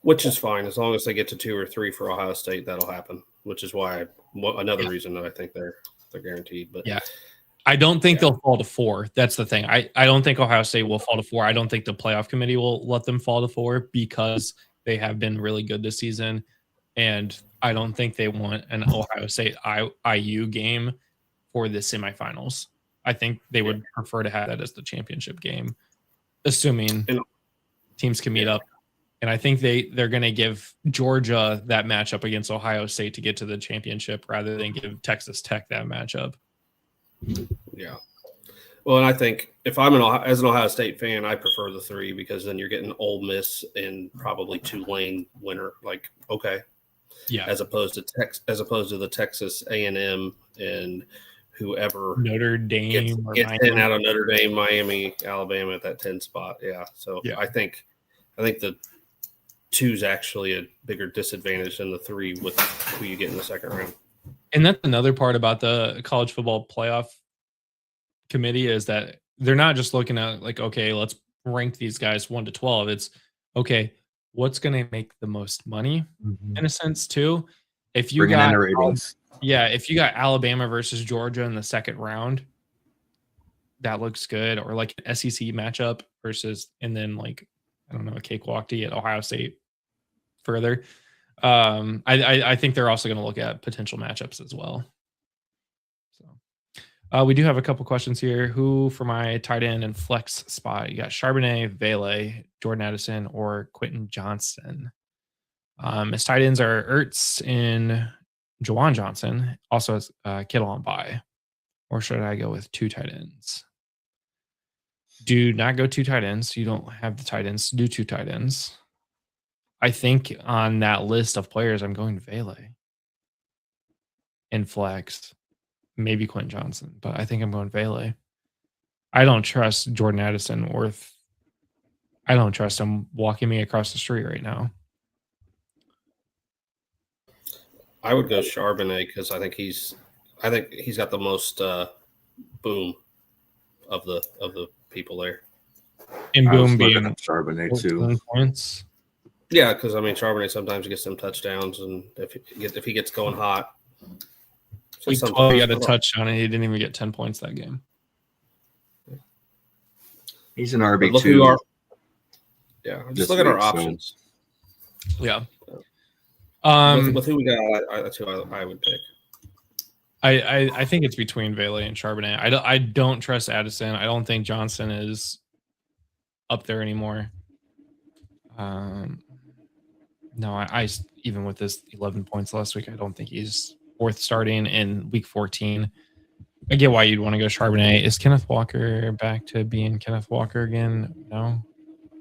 Which is fine as long as they get to 2 or 3 for Ohio State. That'll happen. Which is why another reason that I think they're guaranteed. But yeah, I don't think they'll fall to 4. That's the thing. I don't think Ohio State will fall to 4. I don't think the playoff committee will let them fall to 4 because they have been really good this season, and I don't think they want an Ohio State IU game for the semifinals. I think they would prefer to have that as the championship game, assuming teams can meet up. And I think they're going to give Georgia that matchup against Ohio State to get to the championship rather than give Texas Tech that matchup. Yeah. Well, and I think if I'm as an Ohio State fan, I prefer the 3 because then you're getting Ole Miss and probably Tulane winner. Like, okay. Yeah. As opposed to the Texas A&M and whoever Notre Dame gets 10 out of Notre Dame, Miami, Alabama at that 10 spot. Yeah. So I think the 2 is actually a bigger disadvantage than the 3 with who you get in the second round. And that's another part about the college football playoff committee is that they're not just looking at like, okay, let's rank these guys 1 to 12. It's okay, what's going to make the most money in a sense too. If you got ratings. If you got Alabama versus Georgia in the second round, that looks good. Or like an SEC matchup versus, and then like, I don't know, a cakewalk to get Ohio State further. I think they're also going to look at potential matchups as well. So we do have a couple questions here. Who for my tight end and flex spot? You got Charbonnet, Vele, Jordan Addison, or Quentin Johnson. His tight ends are Ertz and Jawan Johnson. Also has Kittle on bye. Or should I go with 2 tight ends? Do not go 2 tight ends. You don't have the tight ends to do 2 tight ends. I think on that list of players, I'm going Vele in flex. Maybe Quentin Johnson, but I think I'm going Vele. I don't trust Jordan Addison I don't trust him walking me across the street right now. I would go Charbonnet because I think he's got the most boom of the people there. And I was Boom looking being at Charbonnet 14 too. points. Yeah, because I mean Charbonnet sometimes gets some touchdowns, and if he gets going hot, Week 12, he got a touchdown, and he didn't even get 10 points that game. He's an But look RB2. who just this look at our week, so- options. Yeah. With who we got, that's who I would pick. I think it's between Vele and Charbonnet. I don't trust Addison. I don't think Johnson is up there anymore. No, I even with this 11 points last week, I don't think he's worth starting in week 14. I get why you'd want to go Charbonnet. Is Kenneth Walker back to being Kenneth Walker again? No.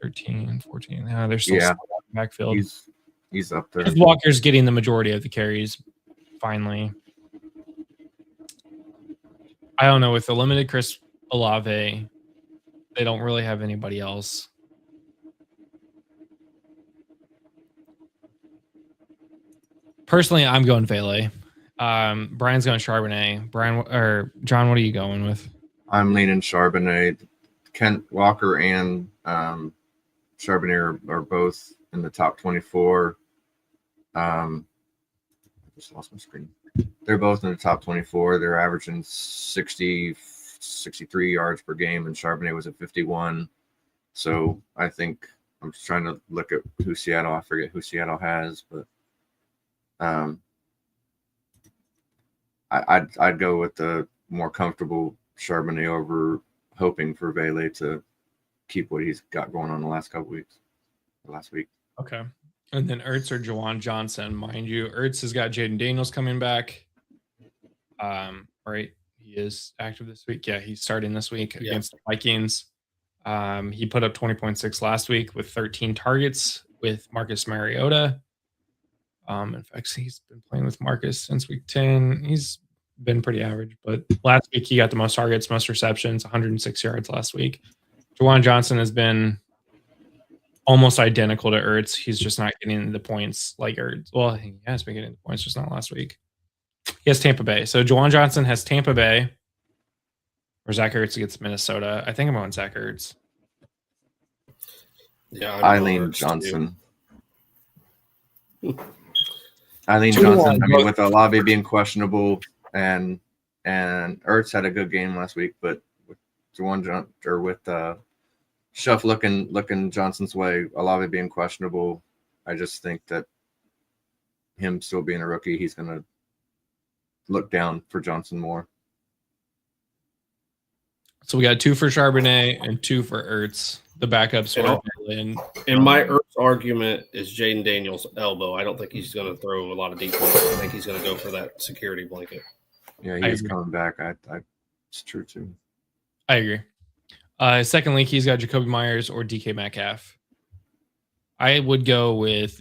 13, 14. They're still backfield. He's up there. Kenneth Walker's getting the majority of the carries, finally. I don't know. With the limited Chris Olave, they don't really have anybody else. Personally, I'm going Vele. Brian's going Charbonnet. John, what are you going with? I'm leaning Charbonnet. Kent Walker and Charbonnet are both in the top 24. I just lost my screen. They're both in the top 24. They're averaging 63 yards per game, and Charbonnet was at 51. So I think I'm just trying to look at who Seattle. I forget who Seattle has, but I'd go with the more comfortable Charbonnet over hoping for Vele to keep what he's got going on the last couple weeks. Last week. Okay. And then Ertz or Jawan Johnson, mind you. Ertz has got Jaden Daniels coming back. Right. He is active this week. Yeah, he's starting this week against the Vikings. He put up 20.6 last week with 13 targets with Marcus Mariota. In fact, he's been playing with Marcus since week 10. He's been pretty average, but last week he got the most targets, most receptions, 106 yards last week. Jawan Johnson has been almost identical to Ertz. He's just not getting the points like Ertz. Well, he has been getting the points, just not last week. He has Tampa Bay. So Jawan Johnson has Tampa Bay, or Zach Ertz against Minnesota. I think I'm on Zach Ertz. Yeah, I lean Johnson. I lean Johnson. I mean, with Olave being questionable, and Ertz had a good game last week, but with Schuff looking Johnson's way, Olave being questionable, I just think that him still being a rookie, he's going to look down for Johnson more. So we got 2 for Charbonnet and 2 for Ertz. The backups are and my Ertz argument is Jaden Daniels' elbow. I don't think he's going to throw a lot of deep balls. I think he's going to go for that security blanket. Yeah, he's coming back. It's true too. I agree. Second link, he's got Jacoby Myers or DK Metcalf. I would go with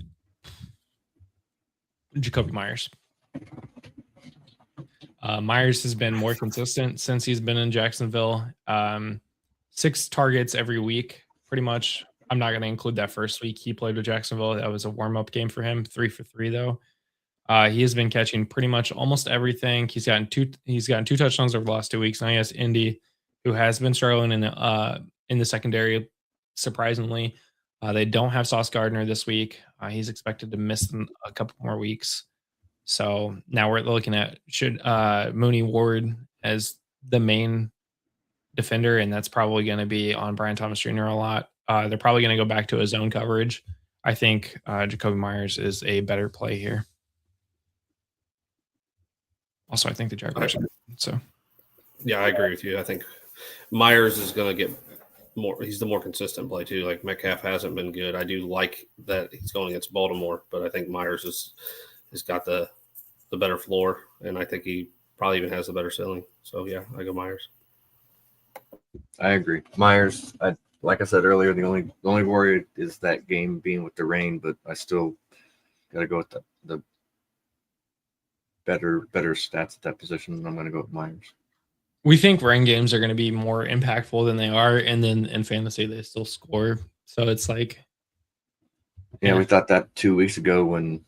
Jacoby Myers. Myers has been more consistent since he's been in Jacksonville. 6 targets every week, pretty much. I'm not going to include that first week he played with Jacksonville. That was a warm-up game for him. 3 for 3 though. He has been catching pretty much almost everything. He's gotten 2 touchdowns over the last 2 weeks. Now he has Indy, who has been struggling in the secondary. Surprisingly, they don't have Sauce Gardner this week. He's expected to miss a couple more weeks. So now we're looking at should Mooney Ward as the main defender, and that's probably going to be on Brian Thomas Jr. a lot. They're probably going to go back to a zone coverage. I think Jacoby Myers is a better play here. Also, I think the Jaguars. So, yeah, I agree with you. I think Myers is going to get he's the more consistent play too. Like Metcalf hasn't been good. I do like that he's going against Baltimore, but I think Myers has got the better floor, and I think he probably even has the better ceiling. So yeah, I go Myers. I agree. Myers, like I said earlier, the only worry is that game being with the rain, but I still got to go with the better stats at that position. I'm going to go with Myers. We think rain games are going to be more impactful than they are, and then in fantasy they still score. So it's like, yeah, we thought that 2 weeks ago when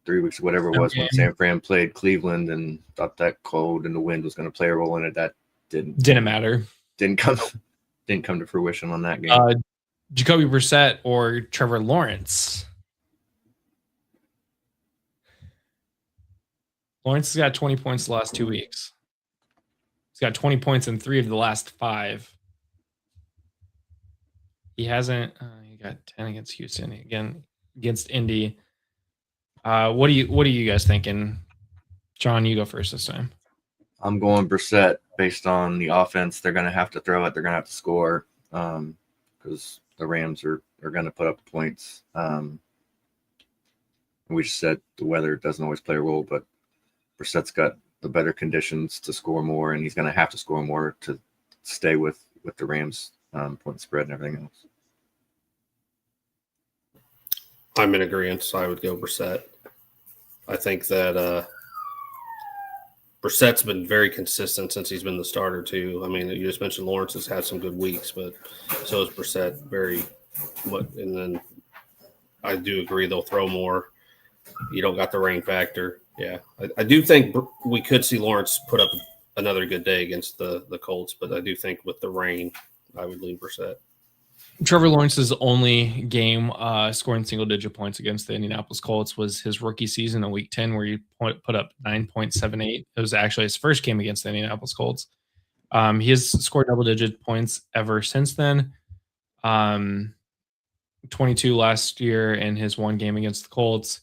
3 weeks, whatever it was, when San Fran played Cleveland, and thought that cold and the wind was going to play a role in it. That didn't matter. Didn't come to fruition on that game. Jacoby Brissett or Trevor Lawrence. Lawrence has got 20 points the last 2 weeks. He's got 20 points in 3 of the last 5. He hasn't. He got 10 against Houston, again against Indy. What are you guys thinking? John, you go first this time. I'm going Brissett based on the offense. They're going to have to throw it. They're going to have to score because the Rams are going to put up points. We just said the weather doesn't always play a role, but Brissett's got the better conditions to score more, and he's going to have to score more to stay with the Rams point spread and everything else. I'm in agreement, so I would go Brissett. I think that Brissett's been very consistent since he's been the starter too. I mean, you just mentioned Lawrence has had some good weeks, but so is Brissett. And then I do agree they'll throw more. You don't got the rain factor. Yeah, I do think we could see Lawrence put up another good day against the Colts, but I do think with the rain, I would lean Brissett. Trevor Lawrence's only game scoring single-digit points against the Indianapolis Colts was his rookie season in Week 10, where he put up 9.78. It was actually his first game against the Indianapolis Colts. He has scored double-digit points ever since then. 22 last year in his one game against the Colts.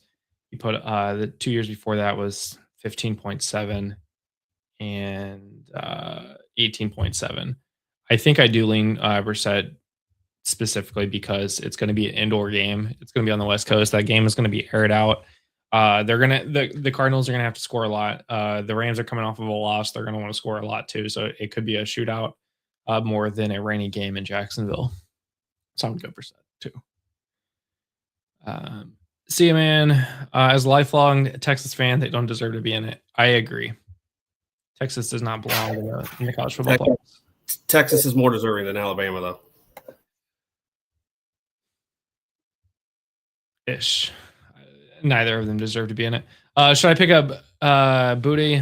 He put the 2 years before that was 15.7 and 18.7. I think I do lean Brissett specifically because it's going to be an indoor game. It's going to be on the West Coast. That game is going to be aired out. The Cardinals are going to have to score a lot. The Rams are coming off of a loss. They're going to want to score a lot too. So it could be a shootout more than a rainy game in Jacksonville. So I would go Brissett too. See you, man. As a lifelong Texas fan, they don't deserve to be in it. I agree. Texas does not belong in the college football playoffs. Texas is more deserving than Alabama, though. Ish. Neither of them deserve to be in it. Should I pick up Booty,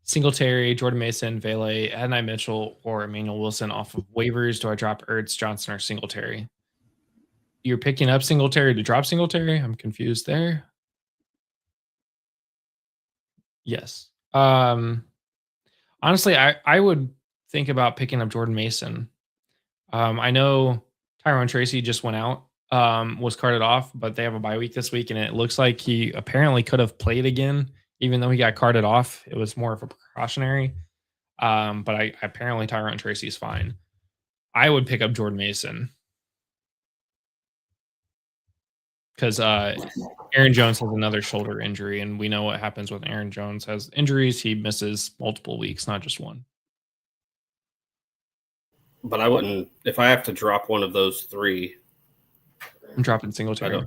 Singletary, Jordan Mason, Vele, Adonai Mitchell, or Emmanuel Wilson off of waivers? Do I drop Ertz, Johnson, or Singletary? You're picking up Singletary to drop Singletary? I'm confused there. Yes. Honestly, I would think about picking up Jordan Mason. I know Tyrone Tracy just went out, was carted off, but they have a bye week this week, and it looks like he apparently could have played again, even though he got carted off. It was more of a precautionary. But apparently Tyrone Tracy is fine. I would pick up Jordan Mason because Aaron Jones has another shoulder injury, and we know what happens when Aaron Jones has injuries. He misses multiple weeks, not just one. But I wouldn't, if I have to drop one of those three. I'm dropping Singletary.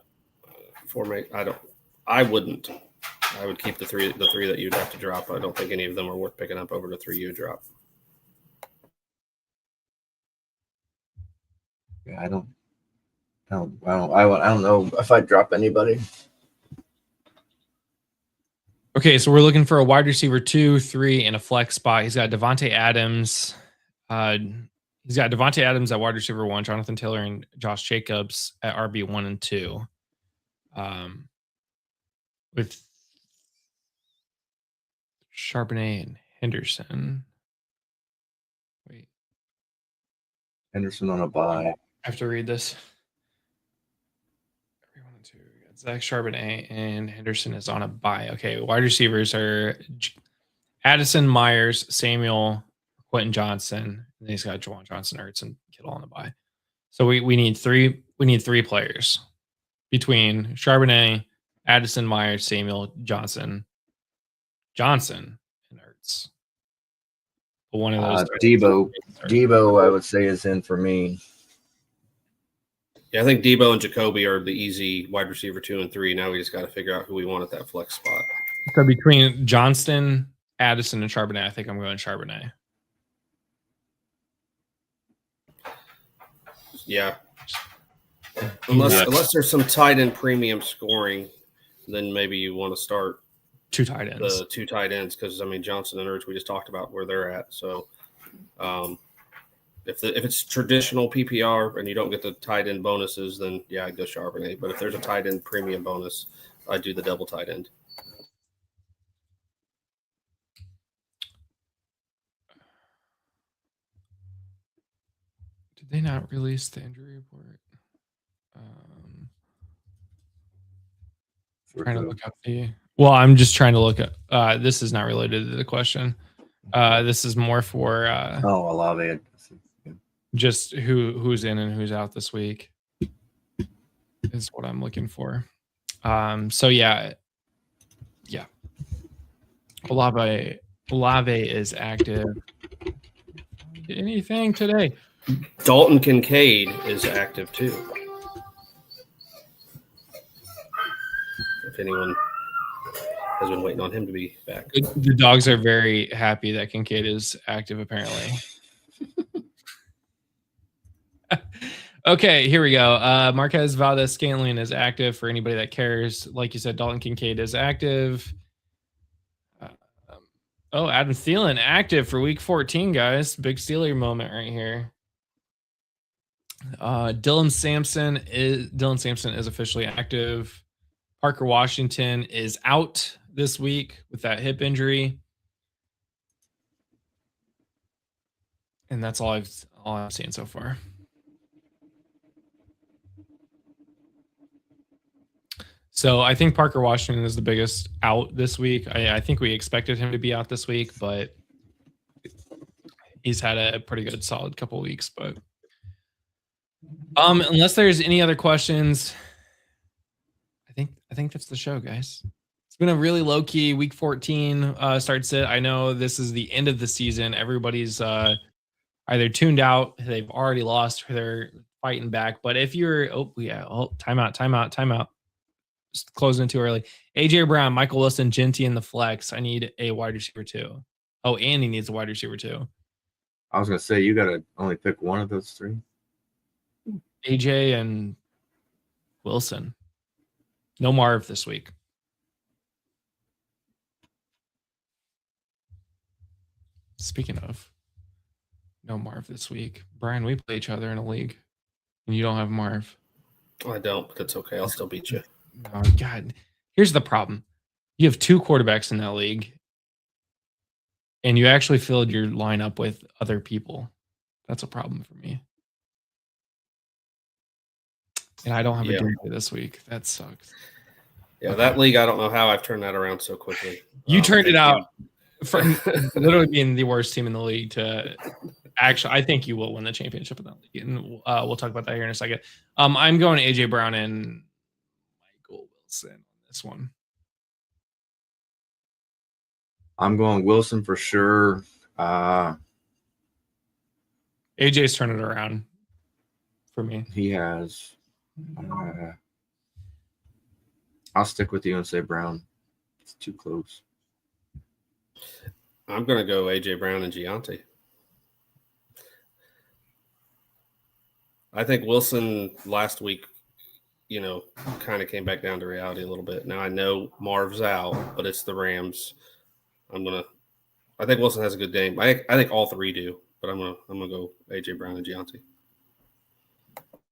I wouldn't. I would keep the three that you'd have to drop. I don't think any of them are worth picking up over the three you drop. Yeah, I don't know if I'd drop anybody. Okay, so we're looking for a wide receiver 2, 3, and a flex spot. He's got Devontae Adams. He's got Devontae Adams at wide receiver 1, Jonathan Taylor and Josh Jacobs at RB 1 and 2. With Charbonnet and Henderson. Wait. Henderson on a bye. I have to read this. RB 1 and 2. We got Zach Charbonnet and Henderson is on a bye. Okay, wide receivers are Addison, Myers, Samuel, Quentin Johnson, and he's got Juwan Johnson, Ertz, and Kittle on the bye. So we need three. We need three players between Charbonnet, Addison, Myers, Samuel, Johnson, and Ertz. But one of those. Debo, I would say, is in for me. Yeah, I think Debo and Jacoby are the easy wide receiver 2 and 3. Now we just got to figure out who we want at that flex spot. So between Johnston, Addison, and Charbonnet, I think I'm going Charbonnet. Yeah. Unless there's some tight end premium scoring, then maybe you want to start two tight ends. The two tight ends, because I mean Johnson and Ertz, we just talked about where they're at. So if it's traditional PPR and you don't get the tight end bonuses, then yeah, I'd go Charbonnet. But if there's a tight end premium bonus, I'd do the double tight end. Did they not release the injury report? Trying to look up the. Well, I'm just trying to look at. This is not related to the question. This is more for. Olave. Just who's in and who's out this week is what I'm looking for. So yeah. Olave is active. Anything today? Dalton Kincaid is active too. If anyone has been waiting on him to be back. The dogs are very happy that Kincaid is active, apparently. Okay, here we go. Marquez Valdez-Scantling is active for anybody that cares. Like you said, Dalton Kincaid is active. Adam Thielen active for week 14, guys. Big Steeler moment right here. Dylan Sampson is officially active. Parker Washington is out this week with that hip injury. And that's all I've seen so far. So I think Parker Washington is the biggest out this week. I think we expected him to be out this week, but he's had a pretty good solid couple weeks. But unless there's any other questions, I think that's the show, guys. It's been a really low key week 14 start sit. I know this is the end of the season. Everybody's either tuned out, they've already lost, or they're fighting back. But if you're timeout. Just closing too early. AJ Brown, Michael Wilson, Genty in the flex. I need a wide receiver 2. Oh, Andy needs a wide receiver 2. I was gonna say you gotta only pick one of those three. AJ and Wilson. No Marv this week. Speaking of no Marv this week, Brian, we play each other in a league, and you don't have Marv. I don't, but that's okay. I'll still beat you. Oh, God. Here's the problem. You have 2 quarterbacks in that league, and you actually filled your lineup with other people. That's a problem for me. And I don't have a game this week. That sucks. Yeah, that league, I don't know how I've turned that around so quickly. You turned it out from literally being the worst team in the league to actually, I think you will win the championship in that league. And we'll talk about that here in a second. I'm going AJ Brown and Michael Wilson on this one. I'm going Wilson for sure. AJ's turning it around for me. He has. I'll stick with you and say Brown. It's too close. I'm going to go AJ Brown and Gianti. I think Wilson last week, kind of came back down to reality a little bit. Now I know Marv's out, but it's the Rams. I think Wilson has a good game. I think all three do, but I'm gonna go AJ Brown and Gianti.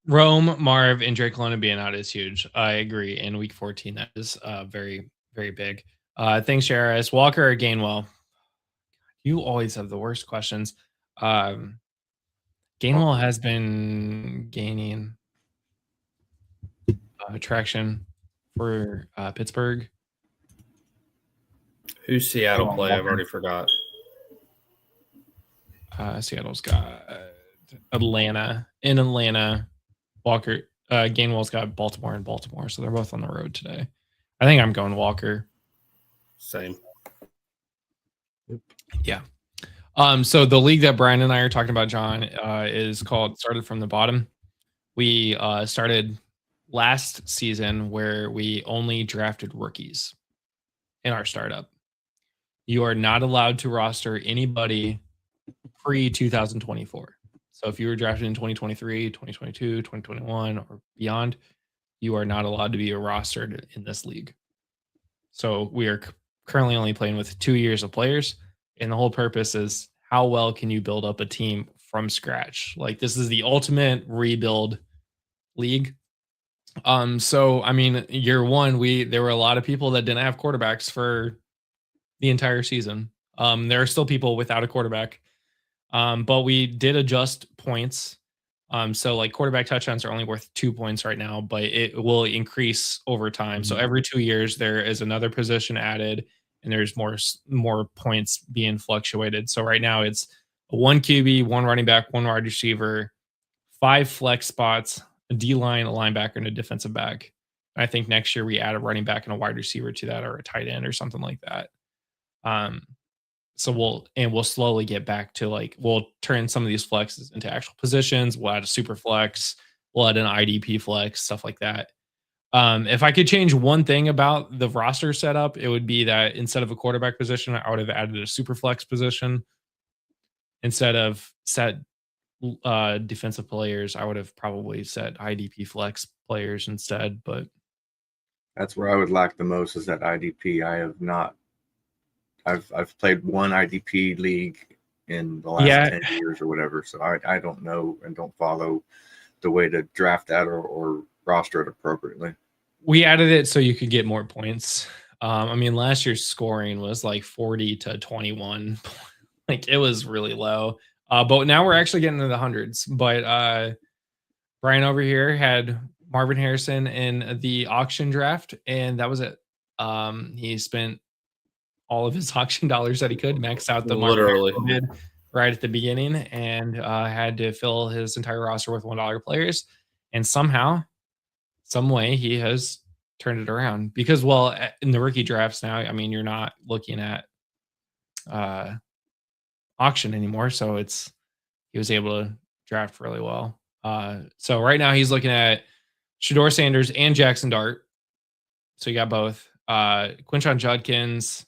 Rome, Marv, and Drake London being out is huge. I agree. In week 14, that is very, very big. Thanks, JRS. Walker or Gainwell? You always have the worst questions. Gainwell has been gaining traction for Pittsburgh. Who's Seattle play? I've already forgot. Seattle's got Atlanta. In Atlanta, Walker, Gainwell's got Baltimore and Baltimore, so they're both on the road today. I think I'm going Walker. Same. Yeah. So the league that Brian and I are talking about, John, is called Started from the Bottom. We started last season where we only drafted rookies in our startup. You are not allowed to roster anybody pre 2024. So if you were drafted in 2023, 2022, 2021, or beyond, you are not allowed to be rostered in this league. So we are currently only playing with 2 years of players. And the whole purpose is how well can you build up a team from scratch? Like this is the ultimate rebuild league. So I mean, year one, there were a lot of people that didn't have quarterbacks for the entire season. There are still people without a quarterback. But we did adjust points. So like quarterback touchdowns are only worth 2 points right now, but it will increase over time. So every 2 years there is another position added, and there's more points being fluctuated. So right now it's a 1 QB, 1 running back, 1 wide receiver, 5 flex spots, a D line, a linebacker, and a defensive back. I think next year we add a running back and a wide receiver to that, or a tight end or something like that. So we'll slowly get back to like, we'll turn some of these flexes into actual positions. We'll add a super flex, we'll add an IDP flex, stuff like that. If I could change one thing about the roster setup, it would be that instead of a quarterback position, I would have added a super flex position. Instead of set defensive players, I would have probably set IDP flex players instead. But That's where I would lack the most, is that IDP. I have not. I've played one IDP league in the last 10 years or whatever, so I don't know and don't follow the way to draft that or roster it appropriately. We added it so you could get more points. I mean, last year's scoring was like 40 to 21. Like it was really low. But now we're actually getting into the hundreds. But Brian over here had Marvin Harrison in the auction draft, and that was it. He spent all of his auction dollars that he could, maxed out the Literally bid right at the beginning, and had to fill his entire roster with $1 players. And somehow, some way, he has turned it around. Because, well, in the rookie drafts now, I mean, you're not looking at auction anymore, so he was able to draft really well. So right now he's looking at Shedeur Sanders and Jackson Dart. So you got both. Quinshon Judkins,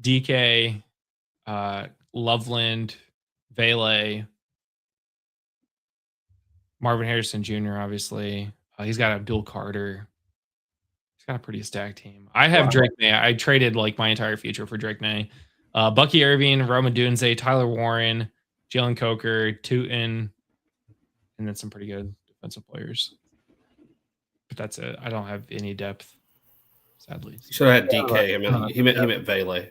DK, Loveland, Vele, Marvin Harrison Jr., obviously. He's got Abdul Carter. He's got a pretty stacked team. I have Drake May. I traded like my entire future for Drake May. Bucky Irving, Rome Odunze, Tyler Warren, Jalen Coker, Tootin, and then some pretty good defensive players. But that's it. I don't have any depth, sadly. You should have had DK. I mean, he meant Vele.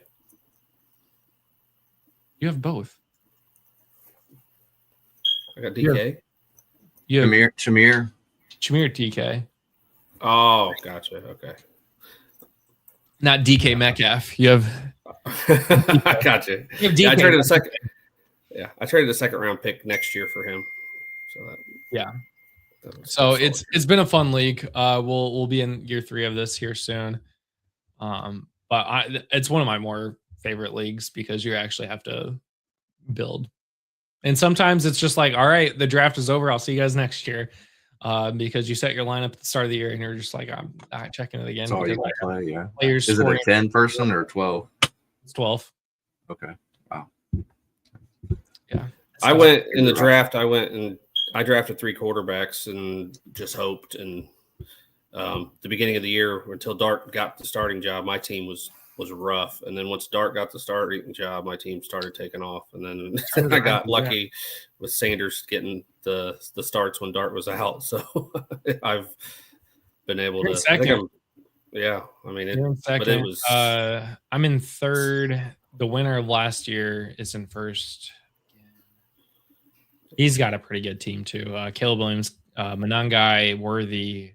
You have both. I got DK. You have Shamir DK. Oh, gotcha. Okay. Not DK Metcalf. You have. I gotcha. You have DK. Yeah, I traded a second. Yeah, I traded a second round pick next year for him. So So it's been a fun league. We'll be in year 3 of this here soon. But it's one of my more favorite leagues because you actually have to build. And sometimes it's just like, all right, the draft is over. I'll see you guys next year. Because you set your lineup at the start of the year and you're just like, I'm not checking it again. That's all you want to play, yeah. Players is it a 10 person or 12? It's 12. Okay. Wow. Yeah. I went in the draft. I drafted 3 quarterbacks and just hoped. And the beginning of the year, until Dart got the starting job, my team was rough. And then once Dart got the starting job, my team started taking off. And then I got lucky with Sanders getting the starts when Dart was out. So I've been able to. Second. I'm in 3rd. The winner of last year is in 1st. He's got a pretty good team too. Caleb Williams, Monangai, Worthy,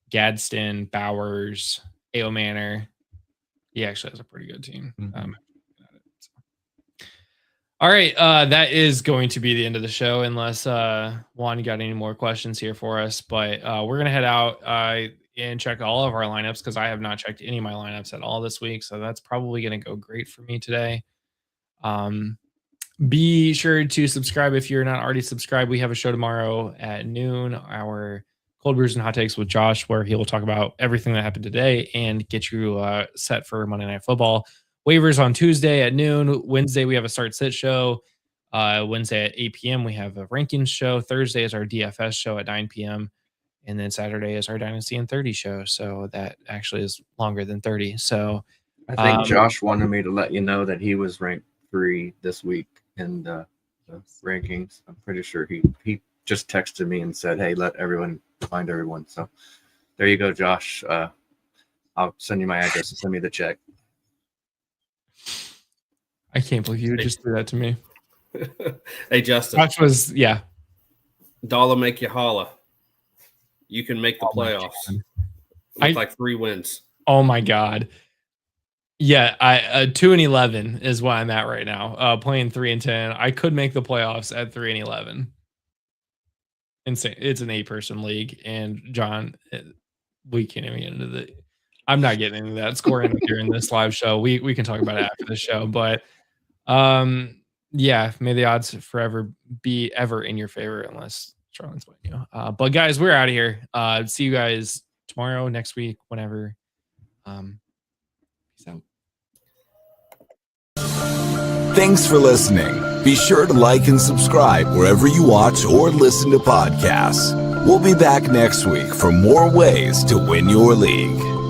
Gadsden, Bowers, A.O. Manor. He actually has a pretty good team. All right, that is going to be the end of the show, unless Juan, you got any more questions here for us. But we're gonna head out and check all of our lineups because I have not checked any of my lineups at all this week, so that's probably gonna go great for me today. Be sure to subscribe if you're not already subscribed. We have a show tomorrow at noon, our Cold Brews and Hot Takes with Josh, where he will talk about everything that happened today and get you set for Monday Night Football. Waivers on Tuesday at noon. Wednesday, we have a start sit show. Wednesday at 8 p.m., we have a rankings show. Thursday is our DFS show at 9 p.m. And then Saturday is our Dynasty in 30 show. So that actually is longer than 30. So I think Josh wanted me to let you know that he was ranked 3 this week in the rankings. I'm pretty sure he just texted me and said, hey, let everyone find everyone. So there you go, Josh. I'll send you my address and send me the check. I can't believe you just threw that to me. Hey, Justin. Josh was, yeah. Dollar make you holla. You can make the playoffs with like 3 wins. Oh my God. Yeah, I 2-11 is what I'm at right now. Playing 3-10. I could make the playoffs at 3-11. Insane. It's an 8-person league, and John, we can't even get into the. I'm not getting into that scoring during this live show. We can talk about it after the show, but yeah, may the odds forever be ever in your favor unless Charlotte's winning you. But guys, we're out of here. See you guys tomorrow, next week, whenever. Peace out. Thanks for listening. Be sure to like and subscribe wherever you watch or listen to podcasts. We'll be back next week for more ways to win your league.